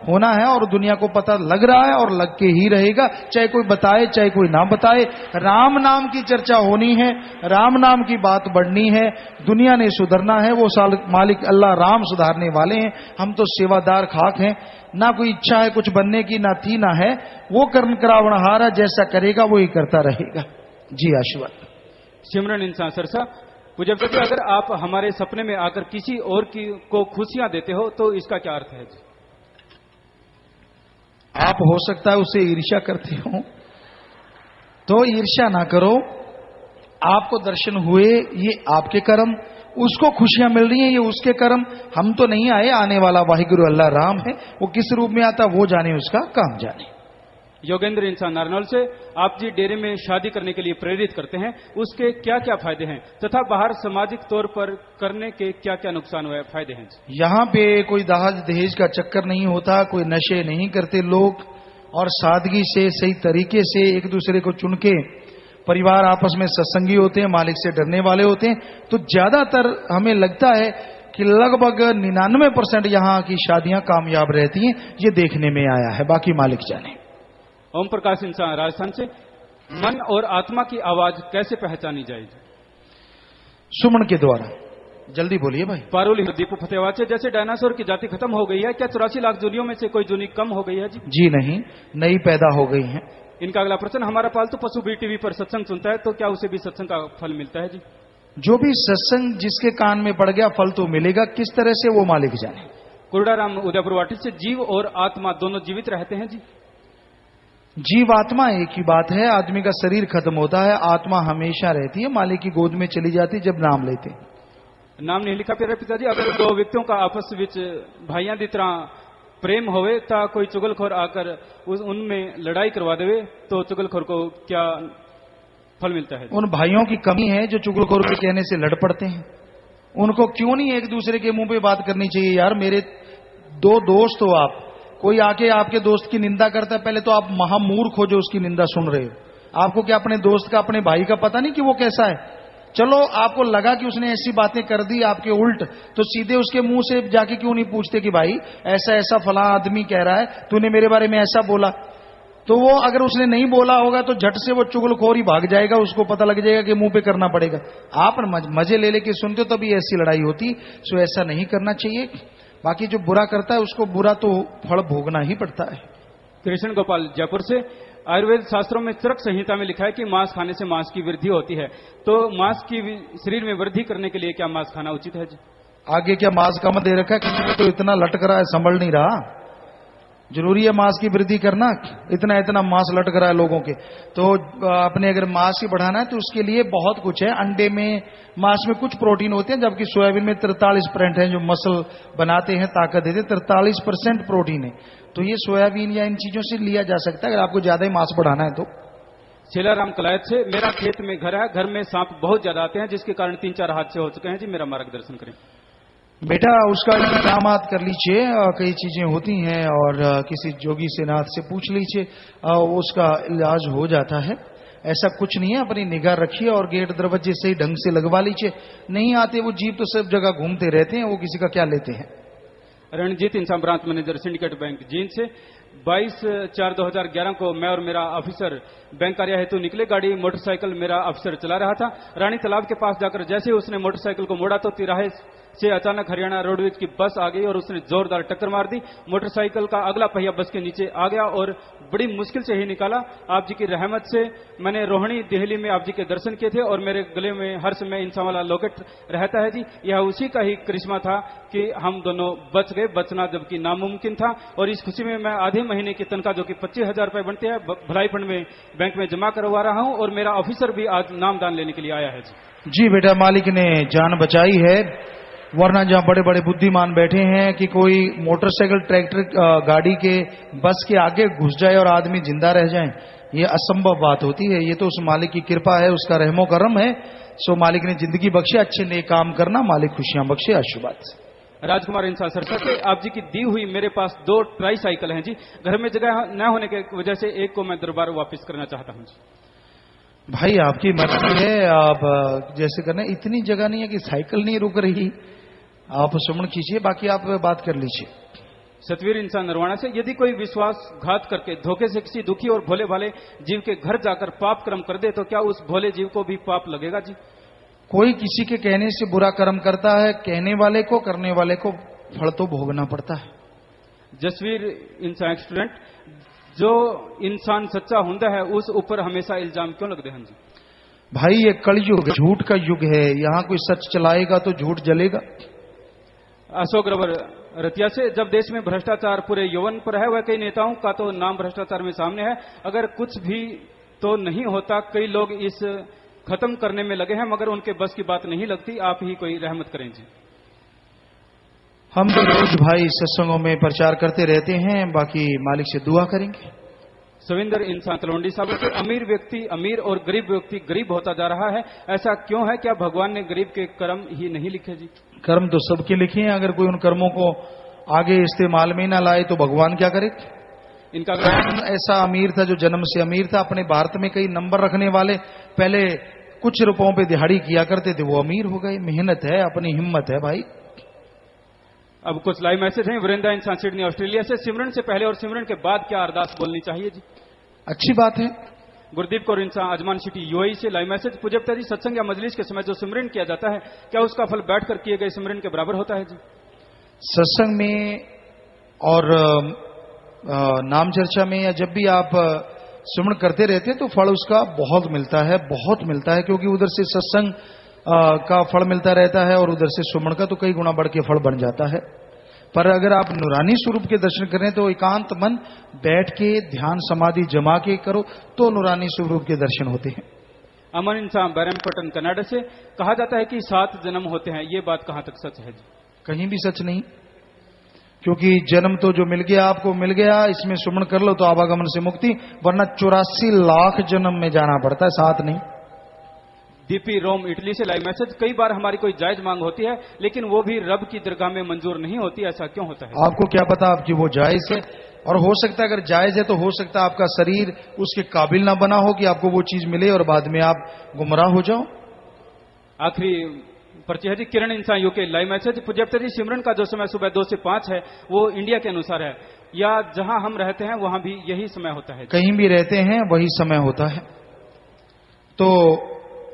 A: होना है, और दुनिया को पता लग रहा है और लग के ही रहेगा, चाहे कोई बताए चाहे कोई ना बताए। राम नाम की चर्चा होनी है, राम नाम की बात बढ़नी है, दुनिया ने सुधरना है। वो साल मालिक अल्लाह राम सुधारने वाले हैं। हम तो सेवादार खाक हैं, ना कोई इच्छा है कुछ बनने की, ना थी ना है। वो कर्म करावनहारा जैसा करेगा वो ही करता रहेगा। जी आशीर्वाद।
C: सिमरन इंसान सरसा पूज्य प्रभु, अगर आप हमारे सपने में आकर किसी और को खुशियां देते हो तो इसका क्या अर्थ है जी?
A: आप हो सकता है उसे ईर्ष्या करते हो, तो ईर्ष्या ना करो। आपको दर्शन हुए, ये आपके कर्म, उसको खुशियां मिल रही हैं, ये उसके कर्म। हम तो नहीं आए, आने वाला वाहिगुरु अल्लाह राम है। वो किस रूप में आता वो जाने, उसका काम जाने।
C: योगेंद्र इंसान नारनौल से, आप जी डेरे में शादी करने के लिए प्रेरित करते हैं, उसके क्या क्या फायदे हैं तथा बाहर सामाजिक तौर पर करने के क्या क्या नुकसान हुए फायदे हैं?
A: यहाँ पे कोई दहेज दहेज का चक्कर नहीं होता, कोई नशे नहीं करते लोग, और सादगी से सही तरीके से एक दूसरे को चुन के परिवार आपस में सत्संगी होते हैं, मालिक से डरने वाले होते हैं। तो ज्यादातर हमें लगता है कि लगभग 99% यहाँ की शादियां कामयाब रहती हैं। ये देखने में आया है, बाकी मालिक जाने।
C: ओम प्रकाश इंसान राजस्थान से, मन और आत्मा की आवाज कैसे पहचानी जाएगी?
A: सुमन के द्वारा। जल्दी बोलिए भाई।
C: पारोली दीपू फतेहवाद से, जैसे डायनासोर की जाति खत्म हो गई है, क्या 84 लाख जूनियों में से कोई जूनी कम हो गई है जी?
A: जी नहीं, नई पैदा हो गई है।
C: इनका अगला प्रश्न, हमारा पालतू पशु भी टीवी पर सत्संग सुनता है तो क्या उसे भी सत्संग का फल मिलता है जी?
A: जो भी सत्संग जिसके कान में पड़ गया फल तो मिलेगा, किस तरह से वो मालिक जाने।
C: कुरडाराम उदयपुर वाटिल से, जीव और आत्मा दोनों जीवित रहते हैं जी?
A: जीवात्मा एक ही बात है। आदमी का शरीर खत्म होता है, आत्मा हमेशा रहती है, मालिक की गोद में चली जाती है जब नाम लेते।
C: नाम नहीं लिखा प्यारे पिताजी। अगर दो व्यक्तियों का आपस विच भाइयों की तरह प्रेम होवे ता कोई चुगलखोर आकर उनमें लड़ाई करवा देवे तो चुगलखोर को क्या फल मिलता है? उन
A: भाइयों की कमी है जो चुगलखोर के कहने से लड़ पड़ते हैं। उनको क्यों नहीं एक दूसरे के मुंह पे बात करनी चाहिए? यार मेरे दो दोस्त हो आप, कोई आके आपके दोस्त की निंदा करता है, पहले तो आप महामूर्ख हो जो उसकी निंदा सुन रहे हो। आपको क्या अपने दोस्त का, अपने भाई का पता नहीं कि वो कैसा है? चलो आपको लगा कि उसने ऐसी बातें कर दी आपके उल्ट, तो सीधे उसके मुंह से जाके क्यों नहीं पूछते कि भाई ऐसा ऐसा फला आदमी कह रहा है, तूने मेरे बारे में ऐसा बोला? तो वो अगर उसने नहीं बोला होगा तो झट से वो चुगलखोर ही भाग जाएगा, उसको पता लग जाएगा कि मुंह पे करना पड़ेगा। आप मजे ले लेके सुनते हो तभी ऐसी लड़ाई होती, सो ऐसा नहीं करना चाहिए। बाकी जो बुरा करता है उसको बुरा तो फल भोगना ही पड़ता है।
C: कृष्ण गोपाल जयपुर से। आयुर्वेद शास्त्रों में चरक संहिता में लिखा है कि मांस खाने से मांस की वृद्धि होती है, तो मांस की शरीर में वृद्धि करने के लिए क्या मांस खाना उचित है जी?
A: आगे क्या मांस कम दे रखा है? किसी को तो इतना लटक रहा है, संभल नहीं रहा। जरूरी है मांस की वृद्धि करना? इतना इतना मांस लटक रहा है लोगों के। तो अपने अगर मांस ही बढ़ाना है तो उसके लिए बहुत कुछ है। अंडे में, मांस में कुछ प्रोटीन होते हैं, जबकि सोयाबीन में 43% है जो मसल बनाते हैं, ताकत देते हैं, 43% प्रोटीन है। तो ये सोयाबीन या इन चीजों से लिया जा सकता है अगर आपको ज्यादा ही मांस बढ़ाना है तो।
C: शेलाराम कलायत से। मेरा खेत में घर है, घर में सांप बहुत ज्यादा आते हैं जिसके कारण 3-4 हादसे हो चुके हैं जी, मेरा मार्गदर्शन करें।
A: बेटा उसका इंतजाम कर लीजिए, कई चीजें होती हैं और किसी जोगी से नाथ से पूछ लीजिए, उसका इलाज हो जाता है। ऐसा कुछ नहीं है, अपनी निगाह रखिए और गेट दरवाजे सही ढंग से लगवा लीजिए। नहीं आते वो जीव तो सब जगह घूमते रहते हैं, वो किसी का क्या लेते हैं।
C: रणजीत इंसान branch manager syndicate bank Jind से। 22/4/2011 को मैं और मेरा ऑफिसर बैंक कार्य हेतु निकले। गाड़ी मोटरसाइकिल मेरा ऑफिसर चला रहा था। रानी तालाब के पास जाकर जैसे उसने मोटरसाइकिल को मोड़ा तो तिराहे से अचानक हरियाणा रोडवेज की बस आ गई और उसने जोरदार टक्कर मार दी। मोटरसाइकिल का अगला पहिया बस के नीचे आ गया और बड़ी मुश्किल से ही निकाला। आप जी की रहमत से मैंने रोहिणी दिल्ली में आप जी के दर्शन किए थे और मेरे गले में हर समय इंसान वाला लॉकेट रहता है जी। यह उसी का ही करिश्मा था कि हम दोनों बच गए, बचना जबकि नामुमकिन था। और इस खुशी में मैं आधे महीने की तनख्वाह जो कि 25,000 रुपए बनते हैं भलाई फंड में बैंक में जमा करवा रहा हूं और मेरा ऑफिसर भी आज नामदान लेने के लिए आया है जी।
A: जी बेटा, मालिक ने जान बचाई है, वरना जहां बड़े बड़े बुद्धिमान बैठे हैं कि कोई मोटरसाइकिल, ट्रैक्टर, गाड़ी के, बस के आगे घुस जाए और आदमी जिंदा रह जाए, ये असंभव बात होती है। ये तो उस मालिक की कृपा है, उसका रहमो करम है। सो मालिक ने जिंदगी बख्शे, अच्छे नेक काम करना, मालिक खुशियां बख्शे। आशीर्वाद।
C: राजकुमार इंसान सरसा से। आप जी की दी हुई मेरे पास 2 ट्राई साइकिल हैं जी। घर में जगह न होने की वजह से एक को मैं दरबार वापस करना चाहता हूं जी।
A: भाई आपकी मर्जी है, आप जैसे करना। इतनी जगह नहीं है कि साइकिल नहीं रुक रही, आप सुमन कीजिए, बाकी आप बात कर लीजिए।
C: सतवीर इंसान नरवाना से। यदि कोई विश्वासघात करके धोखे से किसी दुखी और भोले भाले जीव के घर जाकर पाप कर्म कर दे तो क्या उस भोले जीव को भी पाप लगेगा जी?
A: कोई किसी के कहने से बुरा कर्म करता है, कहने वाले को, करने वाले को फल तो भोगना पड़ता है।
C: जसवीर इंसान स्टूडेंट। जो इंसान सच्चा हुंदा है उस ऊपर हमेशा इल्जाम क्यों लगते हैं जी?
A: भाई ये कलयुग, झूठ का युग है, यहां कोई सच चलाएगा तो झूठ जलेगा।
C: अशोक रबर रतिया से। जब देश में भ्रष्टाचार पूरे यौवन पर है, वह कई नेताओं का तो नाम भ्रष्टाचार में सामने है, अगर कुछ भी तो नहीं होता। कई लोग इस खत्म करने में लगे हैं मगर उनके बस की बात नहीं लगती। आप ही कोई रहमत करें जी।
A: हम तो रोज भाई सत्संगों में प्रचार करते रहते हैं, बाकी मालिक से दुआ करेंगे।
C: सविंदर इंसान तलवंडी साहब से। अमीर व्यक्ति अमीर और गरीब व्यक्ति गरीब होता जा रहा है, ऐसा क्यों है? क्या भगवान ने गरीब के कर्म ही नहीं लिखे जी? कर्म
A: तो सबके लिखे हैं, अगर कोई उन कर्मों को आगे इस्तेमाल में ना लाए तो भगवान क्या करे?
C: इनका
A: ऐसा अमीर था जो जन्म से अमीर था। अपने भारत में कई नंबर रखने वाले पहले कुछ रुपयों पे दिहाड़ी किया करते थे, वो अमीर हो गए। मेहनत है, अपनी हिम्मत है भाई।
C: अब कुछ लाइव मैसेज हैं। वृंदा इंसान सिडनी ऑस्ट्रेलिया से। सिमरन से पहले और सिमरन के बाद क्या अरदास बोलनी चाहिए जी?
A: अच्छी बात है।
C: Gurdeep Kaur Insan Ajman city UAE से। Live message. पूज्यपिता जी, सत्संग या मजलिस के समय जो सिमरन किया जाता है क्या उसका फल बैठकर किए गए सिमरन के बराबर होता है जी?
A: सत्संग में और नाम चर्चा में या जब भी आप सुमन करते रहते हैं तो फल उसका बहुत मिलता है, बहुत मिलता है, क्योंकि उधर से सत्संग का फल मिलता रहता है और उधर से सुमन का तो कई गुना बढ़ के फल बन जाता है। पर अगर आप नूरानी स्वरूप के दर्शन करें तो एकांत मन बैठ के ध्यान समाधि जमा के करो तो नूरानी स्वरूप के दर्शन होते हैं।
C: अमन इंसान बैरमपट्टन कनाडा से कहा जाता है कि 7 जन्म होते हैं, ये बात कहां तक सच है जी?
A: कहीं भी सच नहीं, क्योंकि जन्म तो जो मिल गया आपको मिल गया, इसमें सुमन कर लो तो आवागमन से मुक्ति, वरना 84 लाख जन्म में जाना पड़ता है, 7 नहीं।
C: डीपी रोम इटली से लाइव मैसेज, कई बार हमारी कोई जायज मांग होती है लेकिन वो भी रब की दरगाह में मंजूर नहीं होती, ऐसा क्यों होता है?
A: आपको क्या पता आपकी वो जायज है, और हो सकता है अगर जायज है तो हो सकता है आपका शरीर उसके काबिल ना बना हो कि आपको वो चीज मिले और बाद में आप गुमराह हो जाओ।
C: आखिरी पर्ची है जी, किरण इंसान यूके लाइव मैसेज, पूज्यप्ता जी सिमरन का जो समय सुबह 2 से 5 है वो इंडिया के अनुसार है या जहां हम रहते हैं वहां भी यही समय होता है?
A: कहीं भी रहते हैं वही समय होता है। तो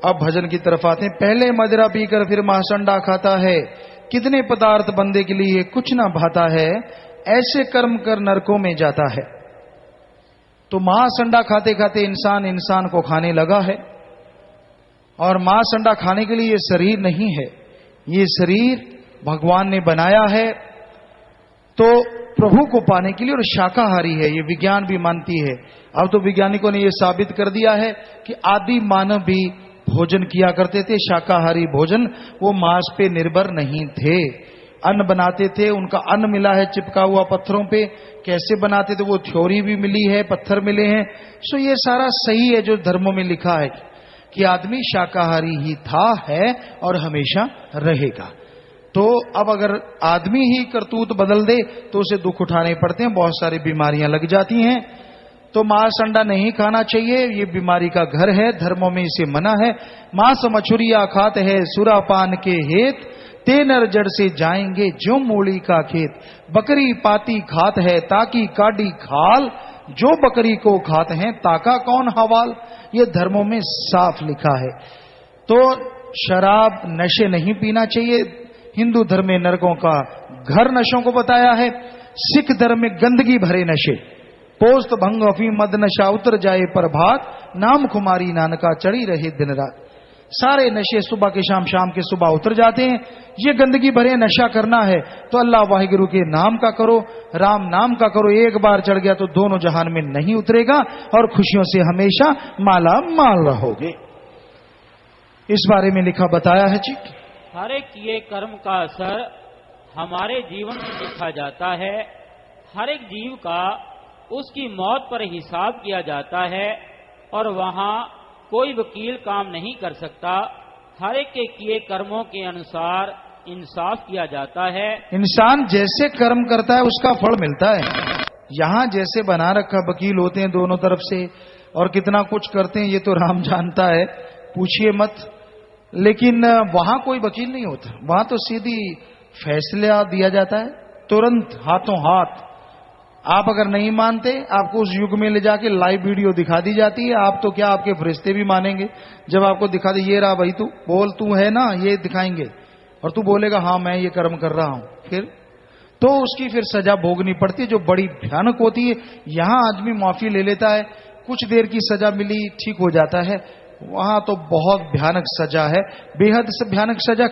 A: अब भजन की तरफ आते हैं। पहले मदिरा पीकर फिर महासंडा खाता है, कितने पदार्थ बंदे के लिए कुछ ना भाता है, ऐसे कर्म कर नरकों में जाता है। तो महासंडा खाते खाते इंसान को खाने लगा है, और महासंडा खाने के लिए ये शरीर नहीं है, ये शरीर भगवान ने बनाया है तो प्रभु को पाने के लिए, और शाकाहारी है, ये विज्ञान भी मानती है। अब तो वैज्ञानिकों ने ये साबित कर दिया है कि आदि मानव भी भोजन किया करते थे, शाकाहारी भोजन, वो मांस पे निर्भर नहीं थे, अन्न बनाते थे, उनका अन्न मिला है चिपका हुआ पत्थरों पे, कैसे बनाते थे वो थ्योरी भी मिली है, पत्थर मिले हैं। सो ये सारा सही है जो धर्मों में लिखा है कि आदमी शाकाहारी ही था, है और हमेशा रहेगा। तो अब अगर आदमी ही करतूत बदल दे तो उसे दुख उठाने पड़ते हैं, बहुत सारी बीमारियां लग जाती हैं। तो मांस अंडा नहीं खाना चाहिए, ये बीमारी का घर है, धर्मों में इसे मना है। मांस मछुरिया खाते है सुरापान के हेत, ते नर जड़ से जाएंगे जो मूली का खेत। बकरी पाती खात है ताकि काडी खाल, जो बकरी को खाते हैं ताका कौन हवाल। ये धर्मों में साफ लिखा है। तो शराब नशे नहीं पीना चाहिए। हिंदू धर्म में नरकों का घर नशों को बताया है, सिख धर्म में गंदगी भरे नशे, पोस्त भंग अफीम मद नशा उतर जाए प्रभात, नाम खुमारी नानका चढ़ी रहे दिन रात। सारे नशे सुबह के शाम, शाम के सुबह उतर जाते हैं। ये गंदगी भरे नशा करना है तो अल्लाह वाहिगुरु के नाम का करो, राम नाम का करो। एक बार चढ़ गया तो दोनों जहान में नहीं उतरेगा और खुशियों से हमेशा माला माल रहोगे। इस बारे में लिखा बताया है जी।
B: हर एक किए कर्म का असर हमारे जीवन में देखा जाता है। हर एक जीव का उसकी मौत पर हिसाब किया जाता है और वहां कोई वकील काम नहीं कर सकता। हर एक के किए कर्मों के अनुसार इंसाफ किया जाता है।
A: इंसान जैसे कर्म करता है उसका फल मिलता है। यहां जैसे बना रखा वकील होते हैं दोनों तरफ से और कितना कुछ करते हैं ये तो राम जानता है, पूछिए मत। लेकिन वहां कोई वकील नहीं होता, वहां तो सीधी फैसला दिया जाता है तुरंत हाथों हाथ। आप अगर नहीं मानते आपको उस युग में ले जाके लाइव वीडियो दिखा दी जाती है। आप तो क्या आपके फरिश्ते भी मानेंगे जब आपको दिखा दे, ये रहा भाई तू बोल, तू है ना, ये दिखाएंगे और तू बोलेगा हाँ मैं ये कर्म कर रहा हूं, फिर तो उसकी फिर सजा भोगनी पड़ती है जो बड़ी भयानक होती है। यहां आदमी माफी ले लेता है, कुछ देर की सजा मिली ठीक हो जाता है, वहां तो बहुत भयानक सजा है, बेहद से भयानक सजा।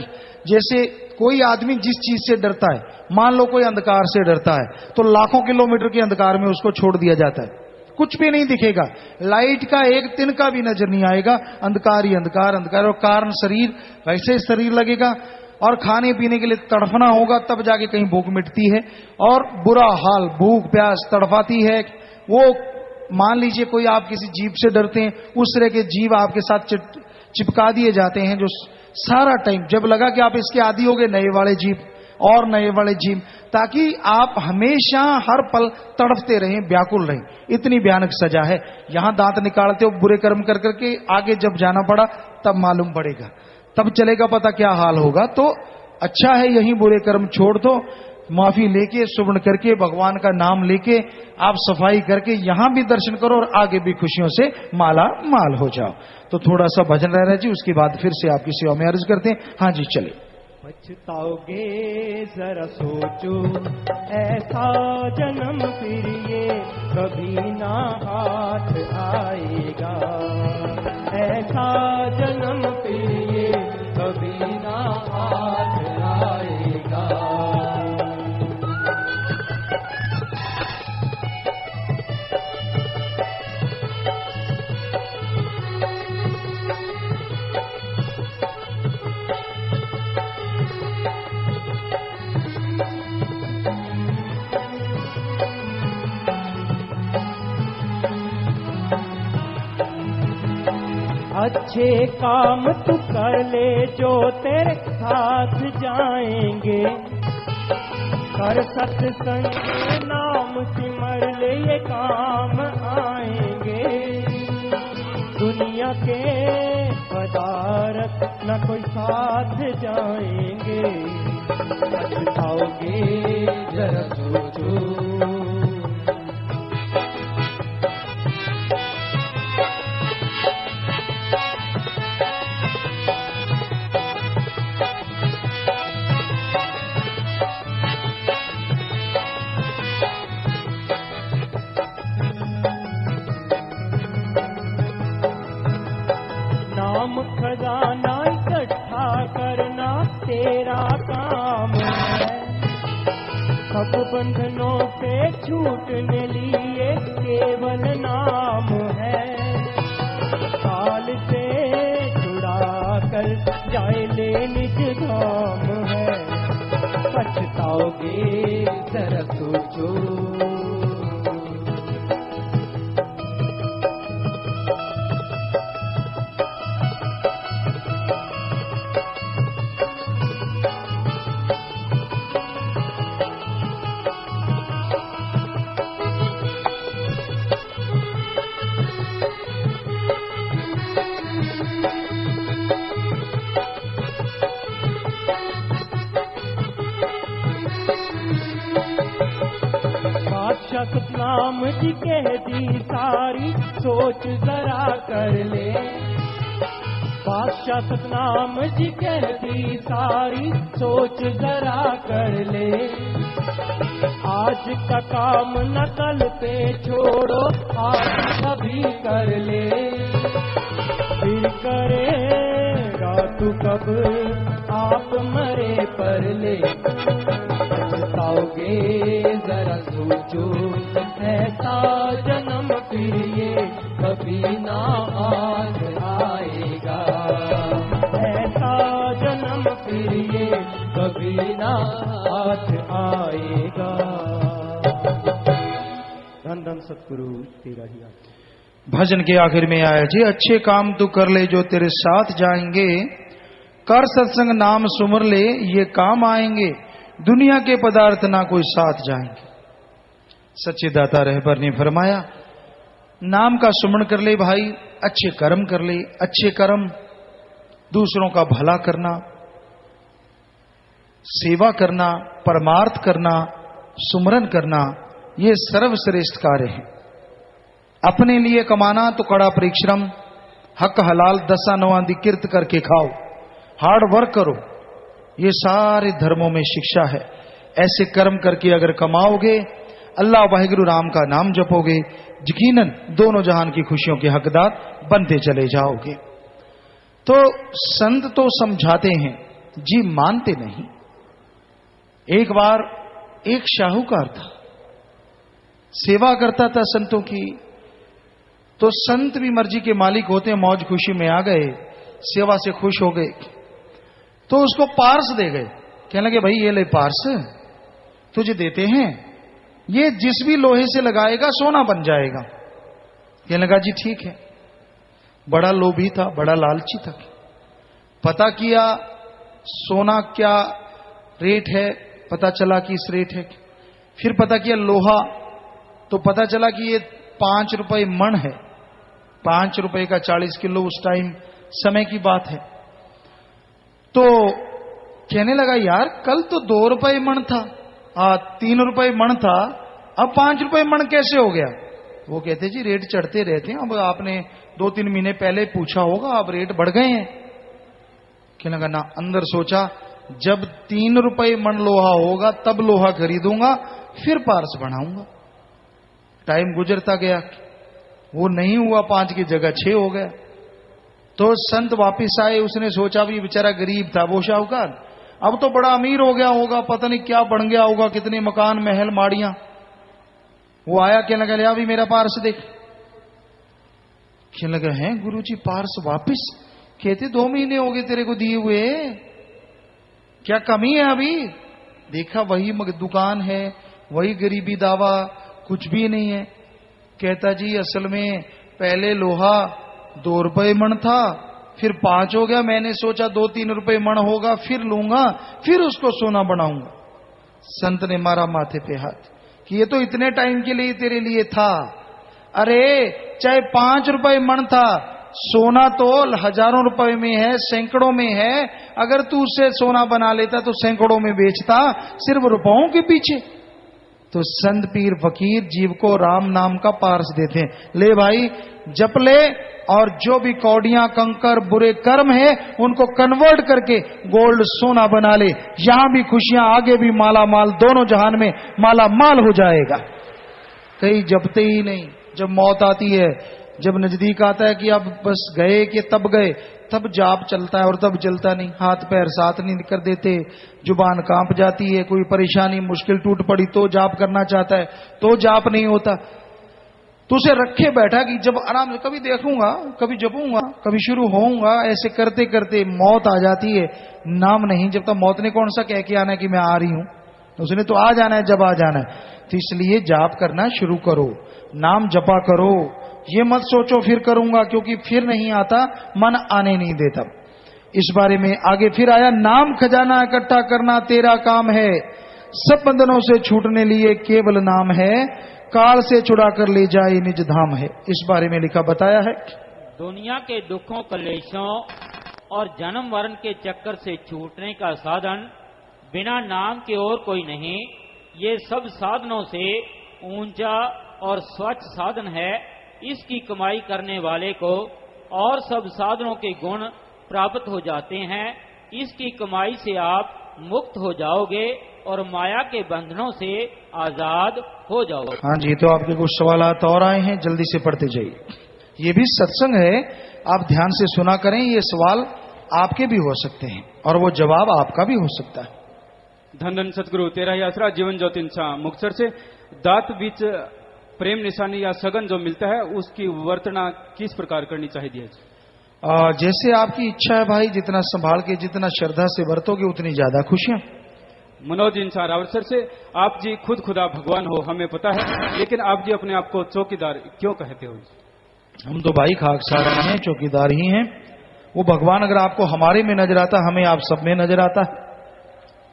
A: जैसे कोई आदमी जिस चीज से डरता है, मान लो कोई अंधकार से डरता है तो लाखों किलोमीटर के अंधकार में उसको छोड़ दिया जाता है, कुछ भी नहीं दिखेगा, लाइट का एक तिनका भी नजर नहीं आएगा, अंधकार ही अंधकार अंधकार। और कारण शरीर वैसे शरीर लगेगा और खाने पीने के लिए तड़फना होगा तब जाके कहीं भूख मिटती है और बुरा हाल, भूख प्यास तड़फाती है। वो मान लीजिए कोई आप किसी जीव से डरते हैं, उस तरह के जीव आपके साथ चिपका दिए जाते हैं जो सारा टाइम जब लगा कि आप इसके आदी हो गए, नए वाले जीव और नए वाले जीव, ताकि आप हमेशा हर पल तड़फते रहें, व्याकुल रहें। इतनी भयानक सजा है। यहां दांत निकालते हो बुरे कर्म कर करके, आगे जब जाना पड़ा तब मालूम पड़ेगा, तब चलेगा पता क्या हाल होगा। तो अच्छा है यही बुरे कर्म छोड़ दो, माफी लेके सुवर्ण करके भगवान का नाम लेके आप सफाई करके यहां भी दर्शन करो और आगे भी खुशियों से माला माल हो जाओ। तो थोड़ा सा भजन रह रहा है जी, उसके बाद फिर से आपकी सेवा में अर्ज करते हैं। हाँ जी चले।
E: पछताओगे जरा सोचो, ऐसा जन्म फिर ये कभी ना हाथ आएगा, ऐसा जन्म फिर ये कभी ना हाथ आएगा। अच्छे काम तू कर ले जो तेरे साथ जाएंगे। कर सत्संग नाम सिमर ले ये काम आएंगे। दुनिया के पदार्थ न कोई साथ जाएंगे। पछताओगे जरा सोचो। नाम खजाना इकट्ठा करना तेरा काम है। सब बंधनों से छूटने लिए केवल नाम है। काल से छुड़ा कर जाए ले निज धाम है। पछताओगे जरा सोचो। सतनाम जी कह दी सारी सोच जरा कर ले। बादशाह सतनाम जी कह दी सारी सोच जरा कर ले। आज का काम न कल पे छोड़ो आज कभी कर ले। फिर करेगा तू कब आप मरे पर ले। पछताओगे जरा सोचो। ऐसा जन्म फिर ये कभी ना आज आएगा। ऐसा जन्म फिर ये कभी ना आज आएगा। धन धन सतगुरु तेरा ही
A: भजन के आखिर में आया जी, अच्छे काम तू कर ले जो तेरे साथ जाएंगे। कर सत्संग नाम सुमर ले ये काम आएंगे। दुनिया के पदार्थ ना कोई साथ जाएंगे। सच्चे दाता रहबर ने फरमाया, नाम का सुमरण कर ले भाई, अच्छे कर्म कर ले। अच्छे कर्म दूसरों का भला करना, सेवा करना, परमार्थ करना, सुमरन करना, ये सर्वश्रेष्ठ कार्य है। अपने लिए कमाना तो कड़ा परिश्रम, हक हलाल दसा नवांदी किर्त करके खाओ, हार्ड वर्क करो, ये सारे धर्मों में शिक्षा है। ऐसे कर्म करके अगर कमाओगे, अल्लाह वाहिगुरु राम का नाम जपोगे, यकीनन दोनों जहान की खुशियों के हकदार बनते चले जाओगे। तो संत तो समझाते हैं जी, मानते नहीं। एक बार एक शाहूकार था, सेवा करता था संतों की। तो संत भी मर्जी के मालिक होते हैं, मौज खुशी में आ गए, सेवा से खुश हो गए, तो उसको पार्स दे गए। कहने लगे, भाई ये ले पार्स तुझे देते हैं, ये जिस भी लोहे से लगाएगा सोना बन जाएगा। कहने लगा जी ठीक है। बड़ा लोभी था, बड़ा लालची था। पता किया सोना क्या रेट है, पता चला कि इस रेट है। फिर पता किया लोहा, तो पता चला कि ये 5 रुपए मण है। 5 रुपए का 40 किलो उस टाइम समय की बात है। तो कहने लगा, यार कल तो 2 रुपए मण था, 3 रुपए मण था, अब 5 रुपए मण कैसे हो गया? वो कहते जी रेट चढ़ते रहते हैं, अब आपने 2-3 महीने पहले पूछा होगा, अब रेट बढ़ गए हैं। कहने लगा ना, अंदर सोचा जब 3 रुपए मण लोहा होगा तब लोहा खरीदूंगा, फिर पार्स बढ़ाऊंगा। टाइम गुजरता गया, वो नहीं हुआ, 5 की जगह 6 हो गया। तो संत वापिस आए, उसने सोचा भी बेचारा गरीब था वो शाहूकार, अब तो बड़ा अमीर हो गया होगा, पता नहीं क्या बन गया होगा, कितने मकान महल माड़ियां। वो आया, कहने लगा, अभी मेरा पार्स देख। कहने लगा, हैं गुरुजी पार्स वापिस? कहते 2 महीने हो गए तेरे को दिए हुए, क्या कमी है अभी? देखा वही दुकान है, वही गरीबी दावा, कुछ भी नहीं है। कहता जी असल में पहले लोहा 2 रुपए मण था, फिर 5 हो गया, मैंने सोचा 2-3 रुपए मण होगा, फिर लूंगा, फिर उसको सोना बनाऊंगा। संत ने मारा माथे पे हाथ कि ये तो इतने टाइम के लिए तेरे लिए था। अरे चाहे 5 रुपए मण था, सोना तो हजारों रुपए में है, सैकड़ों में है। अगर तू उससे सोना बना लेता तो सैकड़ों में बेचता, सिर्फ रुपयों के पीछे। तो संत पीर फकीर जीव को राम नाम का पारस देते हैं, ले भाई जप ले, और जो भी कौड़ियां कंकर बुरे कर्म है उनको कन्वर्ट करके गोल्ड सोना बना ले। यहां भी खुशियां, आगे भी माला माल, दोनों जहान में माला माल हो जाएगा। कहीं जपते ही नहीं। जब मौत आती है, जब नजदीक आता है कि अब बस गए कि तब गए, तब जाप चलता है और तब चलता नहीं। हाथ पैर साथ नहीं कर देते, जुबान कांप जाती है, कोई परेशानी मुश्किल टूट पड़ी तो जाप करना चाहता है तो जाप नहीं होता। तो उसे रखे बैठा कि जब आराम से कभी देखूंगा, कभी जपूंगा, कभी शुरू होऊंगा, ऐसे करते करते मौत आ जाती है। नाम नहीं जब तक। मौत ने कौन सा कह के आना है कि मैं आ रही हूं, उसने तो आ जाना है जब आ जाना है। तो इसलिए जाप करना शुरू करो, नाम जपा करो। ये मत सोचो फिर करूंगा, क्योंकि फिर नहीं आता, मन आने नहीं देता। इस बारे में आगे फिर आया, नाम खजाना इकट्ठा करना तेरा काम है, सब बंधनों से छूटने लिए केवल नाम है, काल से छुड़ा कर ले जाए निज धाम है। इस बारे में लिखा बताया है,
B: दुनिया के दुखों कलेशों और जन्म मरण के चक्कर से छूटने का साधन बिना नाम के और कोई नहीं। ये सब साधनों से ऊंचा और स्वच्छ साधन है। इसकी कमाई करने वाले को और सब साधनों के गुण प्राप्त हो जाते हैं। इसकी कमाई से आप मुक्त हो जाओगे और माया के बंधनों से आजाद हो जाओगे।
A: हाँ जी, तो आपके कुछ सवालात और आए हैं, जल्दी से पढ़ते जाइए। ये भी सत्संग है, आप ध्यान से सुना करें। ये सवाल आपके भी हो सकते हैं और वो जवाब आपका भी हो सकता है।
C: धन धन सतगुरु तेरा ही आसरा जीवन ज्योति इंसान मुक्तसर से दांत बीच प्रेम निशानी या सगन जो मिलता है उसकी वर्तना किस प्रकार करनी चाहिए?
A: जैसे आपकी इच्छा है भाई, जितना संभाल के, जितना श्रद्धा से बरतोगे उतनी ज्यादा खुशियां।
C: मनोज इंसान अवसर से, आप जी खुद खुदा भगवान हो हमें पता है, लेकिन आप जी अपने आप को चौकीदार क्यों कहते हो?
A: हम तो भाई खाकसार हैं, चौकीदार ही हैं। वो भगवान अगर आपको हमारे में नजर आता, हमें आप सब में नजर आता है।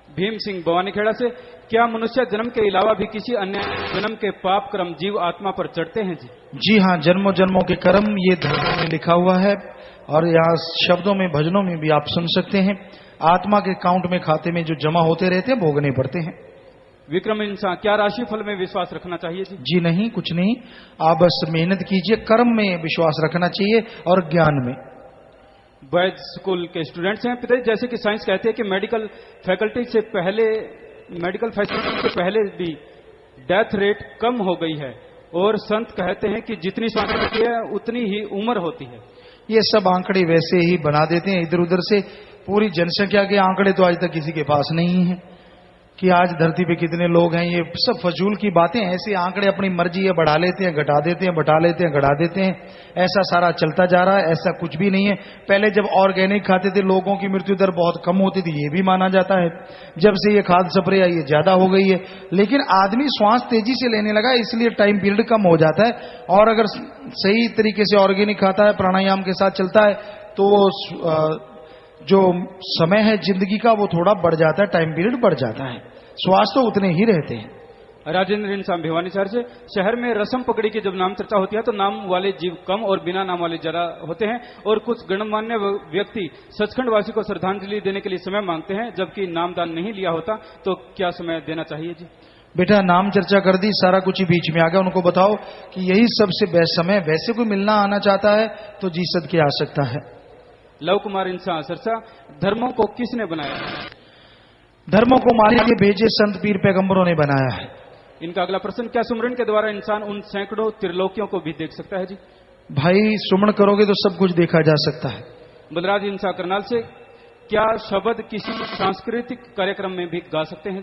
C: भीम सिंह भवानीखेड़ा से, क्या मनुष्य जन्म के अलावा भी किसी अन्य जन्म के पाप कर्म जीव आत्मा पर चढ़ते हैं?
A: जी हाँ, जन्मों जन्मों के कर्म ये धर्म में लिखा हुआ है और यहाँ शब्दों में, भजनों में भी आप सुन सकते हैं। आत्मा के अकाउंट में, खाते में जो जमा होते रहते हैं, भोगने पड़ते हैं।
C: विक्रम इंसान, क्या राशि फल में विश्वास रखना चाहिए?
A: जी नहीं, कुछ नहीं, आप बस मेहनत कीजिए। कर्म में विश्वास रखना चाहिए और ज्ञान में।
C: बॉयज स्कूल के स्टूडेंट्स हैं पिताजी, जैसे कि साइंस कहते हैं कि मेडिकल फैकल्टी से पहले, मेडिकल फैसिलिटी से पहले भी डेथ रेट कम हो गई है, और संत कहते हैं कि जितनी सांस होती है उतनी ही उम्र होती है।
A: ये सब आंकड़े वैसे ही बना देते हैं इधर उधर से। पूरी जनसंख्या के आंकड़े तो आज तक किसी के पास नहीं है कि आज धरती पे कितने लोग हैं। ये सब फजूल की बातें। ऐसे आंकड़े अपनी मर्जी है बढ़ा लेते हैं, घटा देते हैं, बढ़ा लेते हैं, घटा देते हैं। ऐसा सारा चलता जा रहा है। ऐसा कुछ भी नहीं है। पहले जब ऑर्गेनिक खाते थे लोगों की मृत्यु दर बहुत कम होती थी, ये भी माना जाता है। जब से ये खाद स्प्रे आई, ये ज्यादा हो गई है। लेकिन आदमी श्वास तेजी से लेने लगा, इसलिए टाइम पीरियड कम हो जाता है। और अगर सही तरीके से ऑर्गेनिक खाता है, प्राणायाम के साथ चलता है, तो वो जो समय है जिंदगी का वो थोड़ा बढ़ जाता है, टाइम पीरियड बढ़ जाता है। स्वास्थ्य तो उतने ही रहते हैं।
C: राजेंद्र इंसान भिवानी शहर से, शहर में रस्म पकड़ी की जब नाम चर्चा होती है तो नाम वाले जीव कम और बिना नाम वाले ज्यादा होते हैं, और कुछ गणमान्य व्यक्ति सचखंड वासी को श्रद्धांजलि देने के लिए समय मांगते हैं, जबकि नामदान नहीं लिया होता, तो क्या समय देना चाहिए? जी
A: बेटा, नाम चर्चा कर दी, सारा कुछ ही बीच में आ गया। उनको बताओ कि यही सबसे बेस्ट समय। वैसे कोई मिलना आना चाहता है तो जी सद के आ सकता है।
C: लव कुमार इंसान सरसा, धर्मों को किसने बनाया?
A: धर्मों को मारे के भेजे संत पीर पैगंबरों ने बनाया है।
C: इनका अगला प्रश्न, क्या सुमरन के द्वारा इंसान उन सैकड़ों त्रिलोकियों को भी देख सकता है? जी
A: भाई, सुमन करोगे तो सब कुछ देखा जा सकता है।
C: बलराज इंसान करनाल से, क्या शब्द किसी सांस्कृतिक कार्यक्रम में भी गा सकते हैं?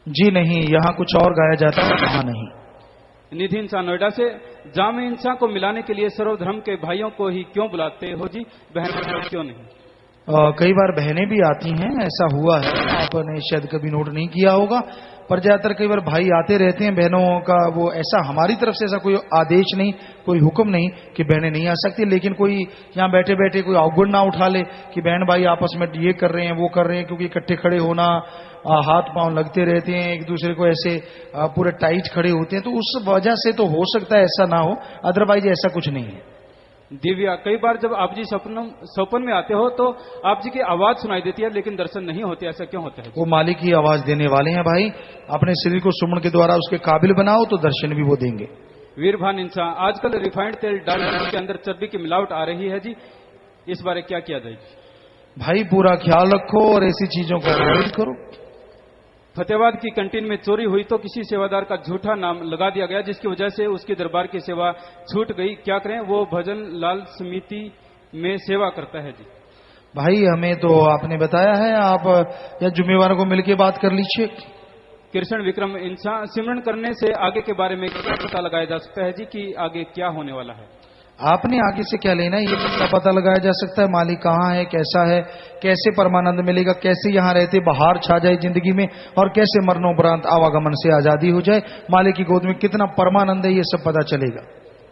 C: जी
A: नहीं, यहाँ कुछ और गाया जाता है, वहां नहीं।
C: निधि इंसान नोएडा से, जामे इंसान को मिलाने के लिए सर्वधर्म के भाइयों को ही क्यों बुलाते हो जी, बहन क्यों नहीं?
A: कई बार बहनें भी आती हैं, ऐसा हुआ है, आपने शायद कभी नोट नहीं किया होगा। पर ज्यादातर कई बार भाई आते रहते हैं, बहनों का वो ऐसा हमारी तरफ से ऐसा कोई आदेश नहीं, कोई हुक्म नहीं कि बहनें नहीं आ सकती, लेकिन कोई यहाँ बैठे बैठे कोई अवगुण ना उठा ले कि बहन भाई आपस में ये कर रहे हैं वो कर रहे हैं, क्योंकि इकट्ठे खड़े होना, हाथ पांव लगते रहते हैं एक दूसरे को, ऐसे पूरे टाइट खड़े होते हैं, तो उस वजह से तो हो सकता है ऐसा ना हो, अदरवाइज ऐसा कुछ नहीं है।
C: दिव्या, कई बार जब आप जी सपन में आते हो तो आप जी की आवाज सुनाई देती है लेकिन दर्शन नहीं होते, ऐसा क्यों होता है? वो
A: मालिक की आवाज देने वाले हैं भाई, अपने शरीर को सुमन के द्वारा उसके काबिल बनाओ तो दर्शन भी वो देंगे।
C: वीरभान इंसान, आजकल रिफाइंड तेल डालने के अंदर चर्बी की मिलावट आ रही है जी, इस बारे क्या किया जाए?
A: भाई पूरा ख्याल रखो और ऐसी चीजों को अवॉइड करो।
C: फतेहाबाद की कैंटीन में चोरी हुई तो किसी सेवादार का झूठा नाम लगा दिया गया, जिसकी वजह से उसकी दरबार की सेवा छूट गई। क्या करें? वो भजन लाल समिति में सेवा करता है जी।
A: भाई हमें तो आपने बताया है, आप या जुम्मेवारों को मिलकर बात कर लीजिए।
C: कृष्ण विक्रम इंसान, सिमरन करने से आगे के बारे में क्या पता लगाया जा सकता है जी कि आगे क्या होने वाला है?
A: आपने आगे से क्या लेना है, ये पता लगाया जा सकता है मालिक कहाँ है, कैसा है, कैसे परमानंद मिलेगा, कैसे यहाँ रहते बाहर छा जाए जिंदगी में, और कैसे मरणोपरांत आवागमन से आजादी हो जाए, मालिक की गोद में कितना परमानंद है, ये सब पता चलेगा।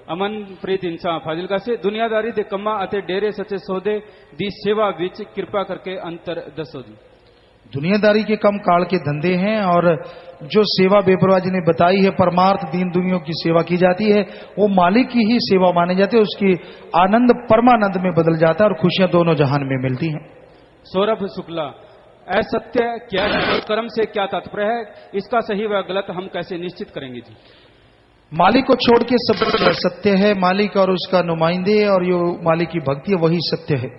C: अमन प्रीत इंसान फाजिलका से, दुनियादारी दे कम्मा अते डेरे सचे सौदे दी सेवा विच कृपा करके अंतर दसो जी।
A: दुनियादारी के कम काल के धंधे हैं, और जो सेवा बेपरवाह जी ने बताई है, परमार्थ दीन दुनिया की सेवा की जाती है, वो मालिक की ही सेवा माने जाते हैं, उसकी आनंद परमानंद में बदल जाता है और खुशियां दोनों जहान में मिलती हैं।
C: सौरभ शुक्ला, असत्य क्या है और कर्म से क्या तात्पर्य है, इसका सही व गलत हम कैसे निश्चित करेंगे जी?
A: मालिक को छोड़ के सब सत्य है, मालिक और उसका नुमाइंदे और जो मालिक की भक्ति है वही सत्य है।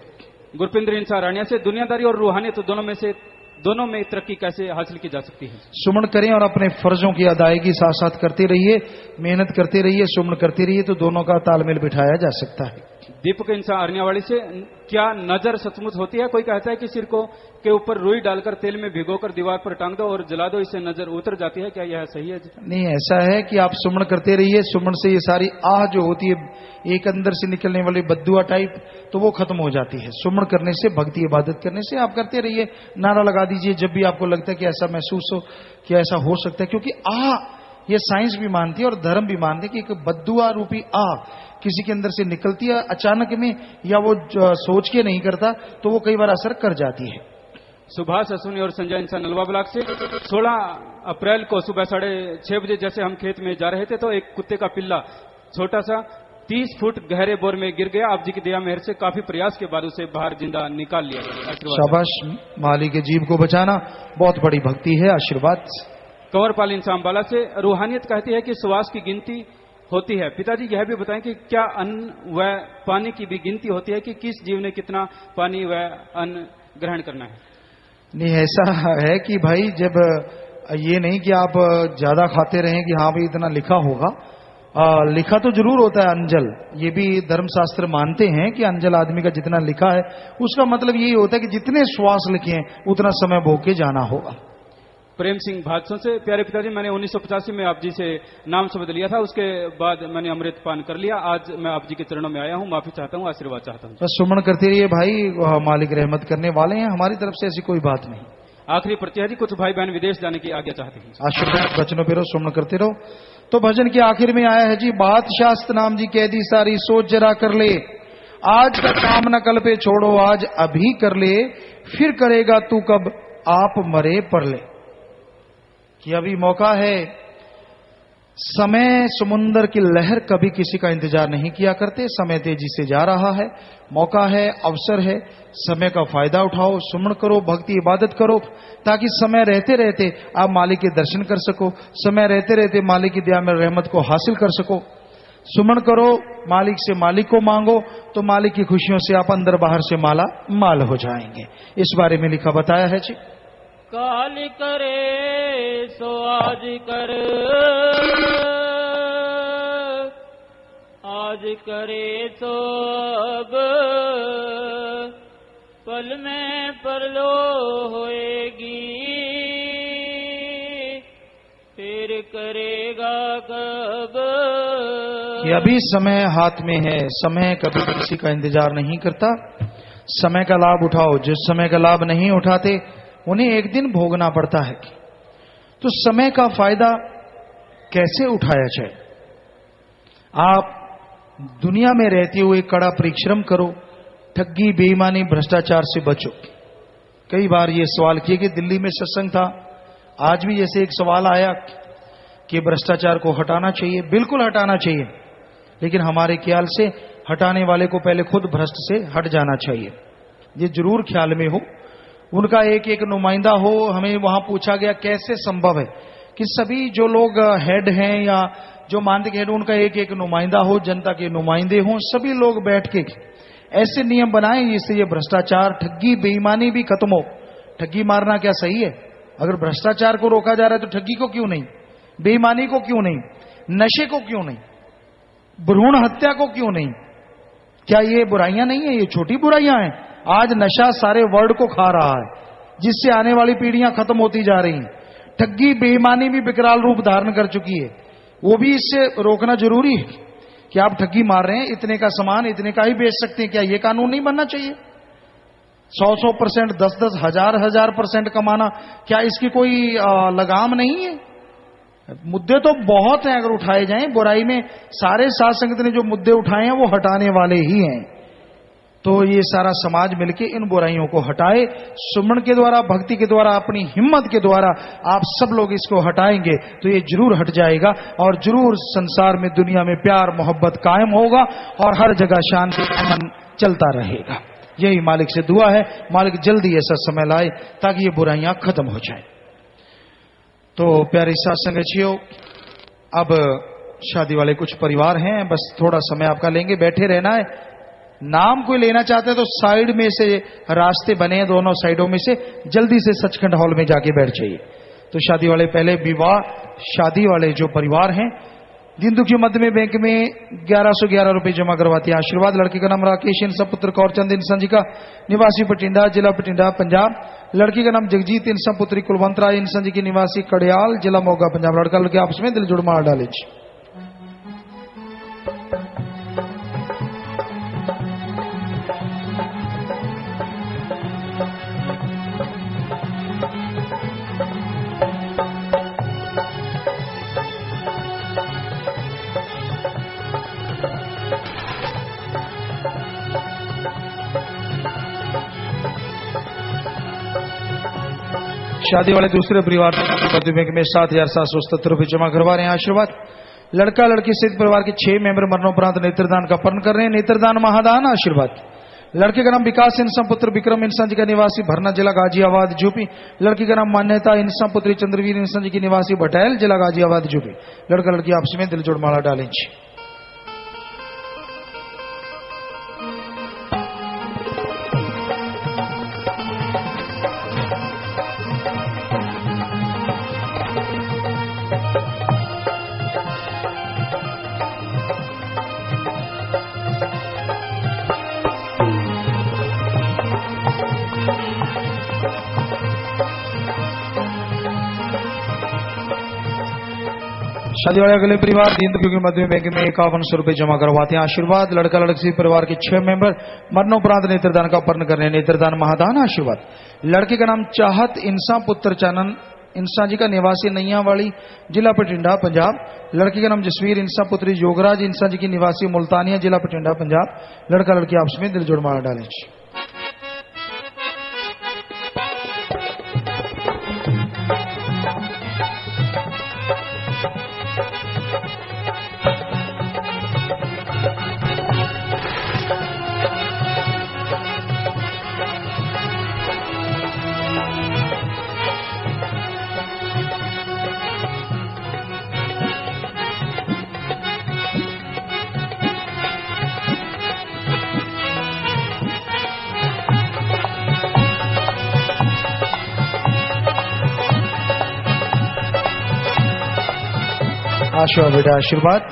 C: गुरपिंद्र इंसान रानिया से, दुनियादारी और रूहानियत दोनों में तरक्की कैसे हासिल की जा सकती है?
A: सुमन करें और अपने फर्जों की अदायगी साथ साथ करते रहिए, मेहनत करते रहिए, सुमन करते रहिए, तो दोनों का तालमेल बिठाया जा सकता है।
C: दीपक इंसान अरनियावाड़ी से, क्या नजर सचमुच होती है? कोई कहता है कि सिर को के ऊपर रुई डालकर तेल में भिगोकर दीवार पर टांग दो और जला दो, इससे नजर उतर जाती है, क्या यह सही है?
A: नहीं, ऐसा है कि आप सुमन करते रहिए, सुमन से ये सारी आह जो होती है, एक अंदर से निकलने वाली बद्दुआ टाइप, तो वो खत्म हो जाती है। सुमन करने से, भक्ति इबादत करने से आप करते रहिए, नारा लगा दीजिए जब भी आपको लगता है कि ऐसा महसूस हो कि ऐसा हो सकता है, क्योंकि ये साइंस भी मानती है और धर्म भी मानते हैं कि एक बद्दुआ रूपी किसी के अंदर से निकलती है अचानक में, या वो सोच के नहीं करता तो वो कई बार असर कर जाती है।
C: सुभाष अश्विनी और संजय इंसान नलवा ब्लॉक से, 16 अप्रैल को सुबह 6:30 बजे जैसे हम खेत में जा रहे थे तो एक कुत्ते का पिल्ला छोटा सा 30 फुट गहरे बोर में गिर गया। आप जी की दया मेहर से काफी प्रयास के बाद उसे बाहर जिंदा निकाल लिया।
A: शाबाश, मालिक के जीव को बचाना बहुत बड़ी भक्ति है, आशीर्वाद।
C: कंवरपाल इंसान बाला से, रूहानियत कहती है कि श्वास की गिनती होती है। पिताजी यह भी बताएं कि क्या अन्न व पानी की भी गिनती होती है कि किस जीव ने कितना पानी व अन्न ग्रहण करना है?
A: नहीं, ऐसा है कि भाई जब ये नहीं कि आप ज्यादा खाते रहें कि हाँ भाई इतना लिखा होगा, लिखा तो जरूर होता है अंजल, ये भी धर्मशास्त्र मानते हैं कि अंजल आदमी का जितना लिखा है उसका मतलब यही होता है कि जितने श्वास लिखे हैं उतना समय भोग के जाना होगा।
C: प्रेम सिंह भादसों से, प्यारे पिताजी मैंने 1985 में आप जी से नाम शब्द लिया था, उसके बाद मैंने अमृत पान कर लिया, आज मैं आप जी के चरणों में आया हूँ, माफी चाहता हूँ, आशीर्वाद चाहता हूँ।
A: बस सुमन करते रहिए भाई, मालिक रहमत करने वाले हैं, हमारी तरफ से ऐसी कोई बात नहीं।
C: आखिरी प्रतिया जी, कुछ भाई बहन विदेश जाने की आज्ञा चाहते हैं,
A: आशीर्वाद बचनों पे रहो, सुमन करते रहो। तो भजन के आखिर में आया है जी, बात शास्त्र नाम जी कह दी सारी, सोच जरा कर ले, आज का काम न कल पे छोड़ो, आज अभी कर ले, फिर करेगा तू कब आप मरे पर ले। कि अभी मौका है, समय समुंदर की लहर कभी किसी का इंतजार नहीं किया करते, समय तेजी से जा रहा है, मौका है, अवसर है, समय का फायदा उठाओ, सुमन करो, भक्ति इबादत करो, ताकि समय रहते रहते आप मालिक के दर्शन कर सको, समय रहते रहते मालिक की दया में रहमत को हासिल कर सको। सुमन करो, मालिक से मालिक को मांगो, तो मालिक की खुशियों से आप अंदर बाहर से माला माल हो जाएंगे। इस बारे में लिखा बताया है जी,
B: काल करे सो आज कर, आज करे तो अब, पल में परलो होएगी, फिर करेगा कब।
A: कि अभी समय हाथ में है, समय कभी किसी का इंतजार नहीं करता, समय का लाभ उठाओ, जिस समय का लाभ नहीं उठाते उन्हें एक दिन भोगना पड़ता है। तो समय का फायदा कैसे उठाया जाए? आप दुनिया में रहते हुए कड़ा परिश्रम करो, ठगी, बेईमानी, भ्रष्टाचार से बचो। कई बार ये सवाल किए कि दिल्ली में सत्संग था, आज भी जैसे एक सवाल आया कि भ्रष्टाचार को हटाना चाहिए। बिल्कुल हटाना चाहिए, लेकिन हमारे ख्याल से हटाने वाले को पहले खुद भ्रष्ट से हट जाना चाहिए। ये जरूर ख्याल में हो, उनका एक एक नुमाइंदा हो। हमें वहां पूछा गया कैसे संभव है कि सभी जो लोग हेड हैं या जो मानसिक हेड, उनका एक एक नुमाइंदा हो, जनता के नुमाइंदे हों, सभी लोग बैठ के ऐसे नियम बनाएं जिससे ये भ्रष्टाचार, ठगी, बेईमानी भी खत्म हो। ठगी मारना क्या सही है? अगर भ्रष्टाचार को रोका जा रहा है तो ठगी को क्यों नहीं, बेईमानी को क्यों नहीं, नशे को क्यों नहीं, भ्रूण हत्या को क्यों नहीं? क्या ये बुराइयां नहीं है? ये छोटी बुराइयां हैं। आज नशा सारे वर्ल्ड को खा रहा है, जिससे आने वाली पीढ़ियां खत्म होती जा रही हैं। ठगी, बेईमानी भी विकराल रूप धारण कर चुकी है, वो भी इससे रोकना जरूरी है कि आप ठगी मार रहे हैं, इतने का सामान इतने का ही बेच सकते हैं। क्या ये कानून नहीं बनना चाहिए? 100% 10-10 1000% कमाना, क्या इसकी कोई लगाम नहीं है? मुद्दे तो बहुत हैं, अगर उठाए जाएं। बुराई में सारे साध संगत ने जो मुद्दे उठाए हैं वो हटाने वाले ही हैं। तो ये सारा समाज मिलके इन बुराइयों को हटाए। सुमन के द्वारा, भक्ति के द्वारा, अपनी हिम्मत के द्वारा आप सब लोग इसको हटाएंगे तो ये जरूर हट जाएगा और जरूर संसार में, दुनिया में प्यार मोहब्बत कायम होगा और हर जगह शांति अमन चलता रहेगा। यही मालिक से दुआ है, मालिक जल्दी ऐसा समय लाए ताकि ये बुराइयां खत्म हो जाए। तो प्यारे साथ संगतियों, अब शादी वाले कुछ परिवार हैं, बस थोड़ा समय आपका लेंगे, बैठे रहना है। नाम कोई लेना चाहते हैं तो साइड में से रास्ते बने हैं, दोनों साइडों में से जल्दी से सचखंड हॉल में जाके बैठ जाइए। तो शादी वाले पहले विवाह शादी वाले जो परिवार हैं, दीन दुखी मध्य में बैंक में 1111 रुपए जमा करवाते हैं। आशीर्वाद। लड़के का नाम राकेश इंसा पुत्र कौरचंद इंसा जी का, निवासी बठिंडा, जिला बठिंडा, पंजाब। लड़की का नाम जगजीत इंसा पुत्री कुलवंत राय इंसा जी की, निवासी कड़ियाल, जिला मोगा, पंजाब। लड़का लड़के आपस में दिल जुड़ मार डाले। शादी वाले दूसरे परिवार बैंक में 7777 रुपए जमा करवा रहे हैं। आशीर्वाद। लड़का लड़की सहित परिवार के 6 मेंबर मरणोपरांत नेत्रदान का पर्ण कर रहे हैं। नेत्रदान महादान। आशीर्वाद। लड़के का नाम विकास इंसा पुत्र विक्रम इंसा जी का, निवासी भरना, जिला गाजियाबाद, यूपी। लड़की का नाम मान्यता इंसा पुत्री चंद्रवीर इंसा जी की, निवासी भटैल, जिला गाजियाबाद, यूपी। लड़का लड़की आपस में दिल जोड़ माला डालें। शादी वाले अगले परिवार दीन दुखी मध्य बैंक में 5100 रुपए जमा करवाते हैं। आशीर्वाद। लड़का लड़की परिवार के 6 मेंबर मरणोपरांत नेत्रदान का पर्ण कर रहे हैं। नेत्रदान महादान। आशीर्वाद। लड़के का नाम चाहत इंसा पुत्र चानन इंसा जी का, निवासी नैयावाड़ी, जिला बठिंडा, पंजाब। लड़की का नाम जसवीर इंसा पुत्री योगराज इंसा जी की, निवासी मुल्तानिया, जिला बठिंडा, पंजाब। लड़का लड़की आपस में दिल जोड़ माला डालें। आशीर्वाद बेटा। आशीर्वाद।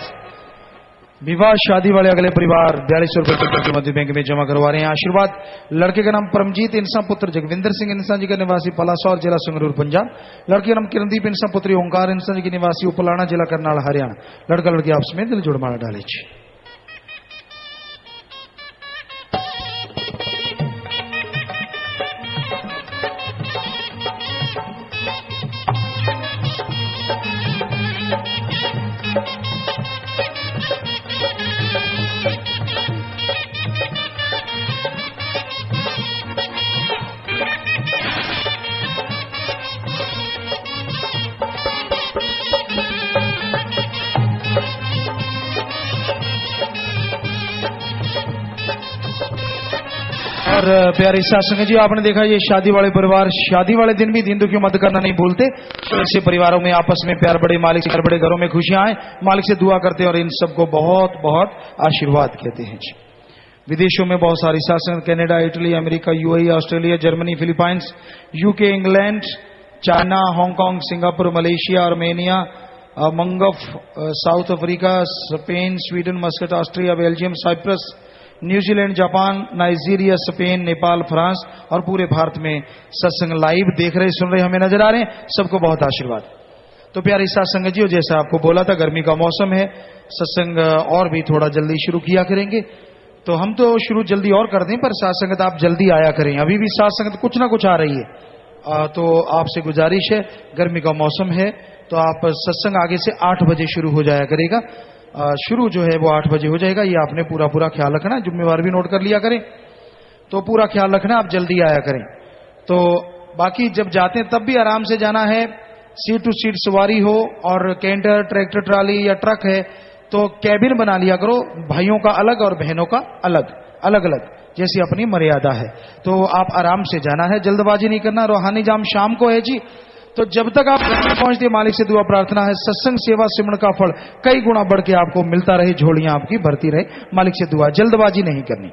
A: विवाह शादी वाले अगले परिवार 4200 रुपए मध्य बैंक में जमा करवा रहे हैं। आशीर्वाद। लड़के का नाम परमजीत इंसा पुत्र जगविंदर सिंह इंसा जी का, निवासी पलासौर, जिला संगरूर, पंजाब। लड़के का नाम किरणदीप इंसा पुत्री ओंकार इंसा जी की, निवासी उपलाना, जिला करनाल, हरियाणा। लड़का लड़की आपस में दिल जोड़ माला डाले। और प्यारे सत्संग जी, आपने देखा ये शादी वाले परिवार शादी वाले दिन भी दीन दुखी मत करना नहीं भूलते। ऐसे परिवारों में आपस में प्यार बढ़े, मालिक से बड़े घरों में खुशियां आए, मालिक से दुआ करते हैं और इन सबको बहुत बहुत आशीर्वाद कहते हैं जी। विदेशों में बहुत सारी सत्संग, Canada, Italy, America, UAE, Australia, Germany, Philippines, UK, England, China, Hong Kong, Singapore, Malaysia, Armenia, Mangaf, South Africa, Spain, Sweden, Muscat, Austria, Belgium, Cyprus, New Zealand, Japan, Nigeria, Spain, Nepal, France और पूरे भारत में सत्संग लाइव देख रहे, सुन रहे, हमें नजर आ रहे हैं। सबको बहुत आशीर्वाद। तो प्यारे सत्संग जी, जैसा आपको बोला था, गर्मी का मौसम है, सत्संग और भी थोड़ा जल्दी शुरू किया करेंगे। तो हम तो शुरू जल्दी और कर दें, पर सत्संगत आप जल्दी आया करें। अभी भी सत्संगत कुछ ना कुछ आ रही है, तो आपसे गुजारिश है, गर्मी का मौसम है तो आप सत्संग आगे से 8 बजे शुरू हो जाया करेगा। शुरू जो है वो 8 बजे हो जाएगा, ये आपने पूरा पूरा ख्याल रखना, जिम्मेवार भी नोट कर लिया करें। तो पूरा ख्याल रखना, आप जल्दी आया करें। तो बाकी जब जाते हैं तब भी आराम से जाना है, सीट टू सीट सवारी हो, और कैंटर, ट्रैक्टर, ट्राली या ट्रक है तो कैबिन बना लिया करो, भाइयों का अलग और बहनों का अलग, अलग अलग, जैसी अपनी मर्यादा है। तो आप आराम से जाना है, जल्दबाजी नहीं करना। रूहानी जाम शाम को है जी, तो जब तक आप घर में पहुंचते, मालिक से दुआ प्रार्थना है सत्संग सेवा सिमरण का फल कई गुना बढ़ के आपको मिलता रहे, झोलियां आपकी भरती रहे, मालिक से दुआ, जल्दबाजी नहीं करनी।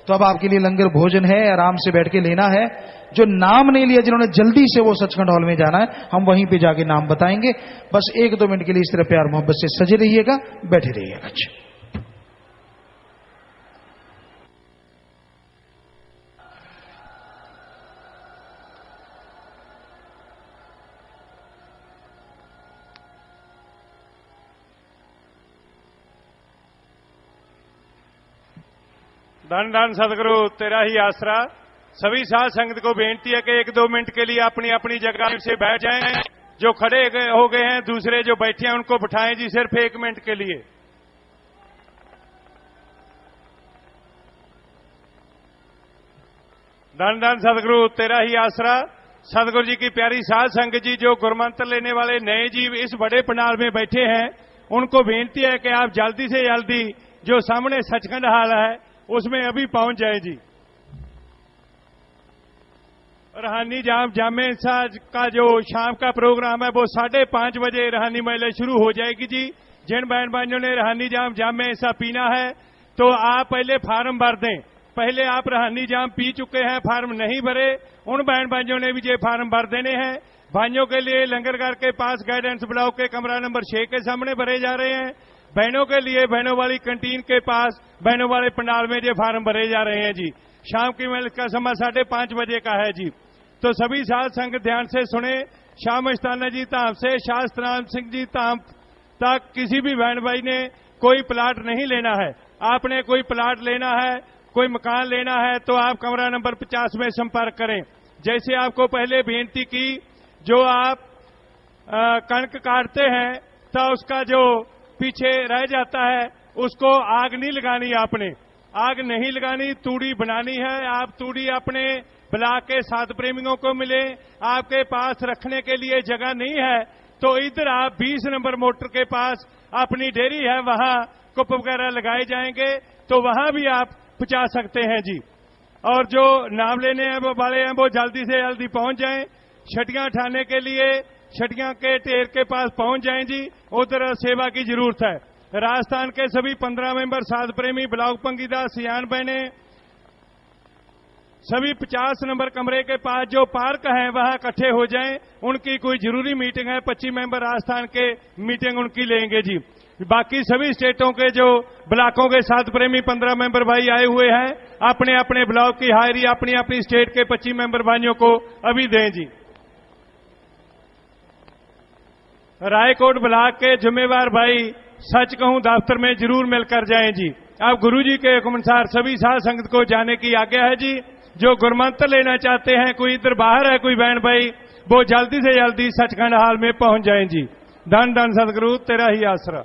A: तो अब आपके लिए लंगर भोजन है, आराम से बैठ के लेना है। जो नाम नहीं लिया, जिन्होंने जल्दी से वो सचखंड हॉल में जाना है, हम वहीं पे जाके नाम बताएंगे। बस 1-2 मिनट के लिए इस तरह प्यार मोहब्बत से सजे रहिएगा, बैठे रहिएगा। अच्छा,
F: धन धन सदगुरु तेरा ही आसरा। सभी साध संगत को बेनती है कि 1-2 मिनट के लिए अपनी अपनी जगह से बैठ जाएं। जो खड़े हो गए हैं, दूसरे जो बैठे हैं उनको बिठाएं जी, सिर्फ 1 मिनट के लिए। धन धन सदगुरु तेरा ही आसरा। सदगुरु जी की प्यारी साध संगत जी, जो गुरमंत्र लेने वाले नए जीव इस बड़े पंडाल में बैठे हैं, उनको बेनती है कि आप जल्दी से जल्दी जो सामने सचखंड हाल है उसमें अभी पहुंच जाए जी। रूहानी जाम जामे साज का जो शाम का प्रोग्राम है वो 5:30 बजे रूहानी महिला शुरू हो जाएगी जी। जिन बहन भाइयों ने रूहानी जाम जामे ऐसा पीना है तो आप पहले फार्म भर दें। पहले आप रूहानी जाम पी चुके हैं, फार्म नहीं भरे, उन बहन भाइयों ने भी ये फार्म भर देने हैं। भाइयों के लिए लंगरघर के पास गाइडेंस ब्लॉक के कमरा नंबर 6 के सामने भरे जा रहे हैं। बहनों के लिए बहनों वाली कैंटीन के पास बहनों वाले पंडाल में ये फार्म भरे जा रहे हैं जी। शाम की महिला का समय 5:30 बजे का है जी। तो सभी साध संग ध्यान से सुने। श्याम स्थाना जी धाम से शास्त्र राम सिंह जी धाम तक किसी भी बहन भाई ने कोई प्लाट नहीं लेना है। आपने कोई प्लाट लेना है, कोई मकान लेना है तो आप कमरा नंबर 50 में संपर्क करें। जैसे आपको पहले बेनती की, जो आप कणक काटते हैं तो उसका जो पीछे रह जाता है उसको आग नहीं लगानी, आपने आग नहीं लगानी, तूड़ी बनानी है। आप तूड़ी अपने ब्लॉक के साथ प्रेमियों को मिले, आपके पास रखने के लिए जगह नहीं है तो इधर आप 20 नंबर मोटर के पास अपनी डेयरी है, वहां कुप वगैरह लगाए जाएंगे तो वहां भी आप पहुंचा सकते हैं जी। और जो नाम लेने वाले हैं वो जल्दी से जल्दी पहुंच जाएं। छटियां उठाने के लिए छटियां के टेर के पास पहुंच जाएं जी, उधर सेवा की जरूरत है। राजस्थान के सभी 15 मेंबर साध प्रेमी ब्लॉक पंगीदा सियान बहने सभी 50 नंबर कमरे के पास जो पार्क है वहां इकट्ठे हो जाएं। उनकी कोई जरूरी मीटिंग है, 25 मेंबर राजस्थान के मीटिंग उनकी लेंगे जी। बाकी सभी स्टेटों के जो ब्लॉकों के साथ प्रेमी 15 मेंबर भाई आए हुए हैं, अपने अपने ब्लॉक की हायरी अपनी अपनी स्टेट के 25 मेंबर भाइयों को अभी दें जी। रायकोट ब्लॉक के जिम्मेवार भाई सच कहूं दफ्तर में जरूर मिलकर जाएं जी। अब गुरुजी के हुक्म अनुसार सभी साध संगत को जाने की आज्ञा है जी। जो गुरमंत्र लेना चाहते हैं, कोई इधर बाहर है कोई बहन भाई, वो जल्दी से जल्दी सचखंड हाल में पहुंच जाएं जी। धन धन सदगुरु तेरा ही आसरा।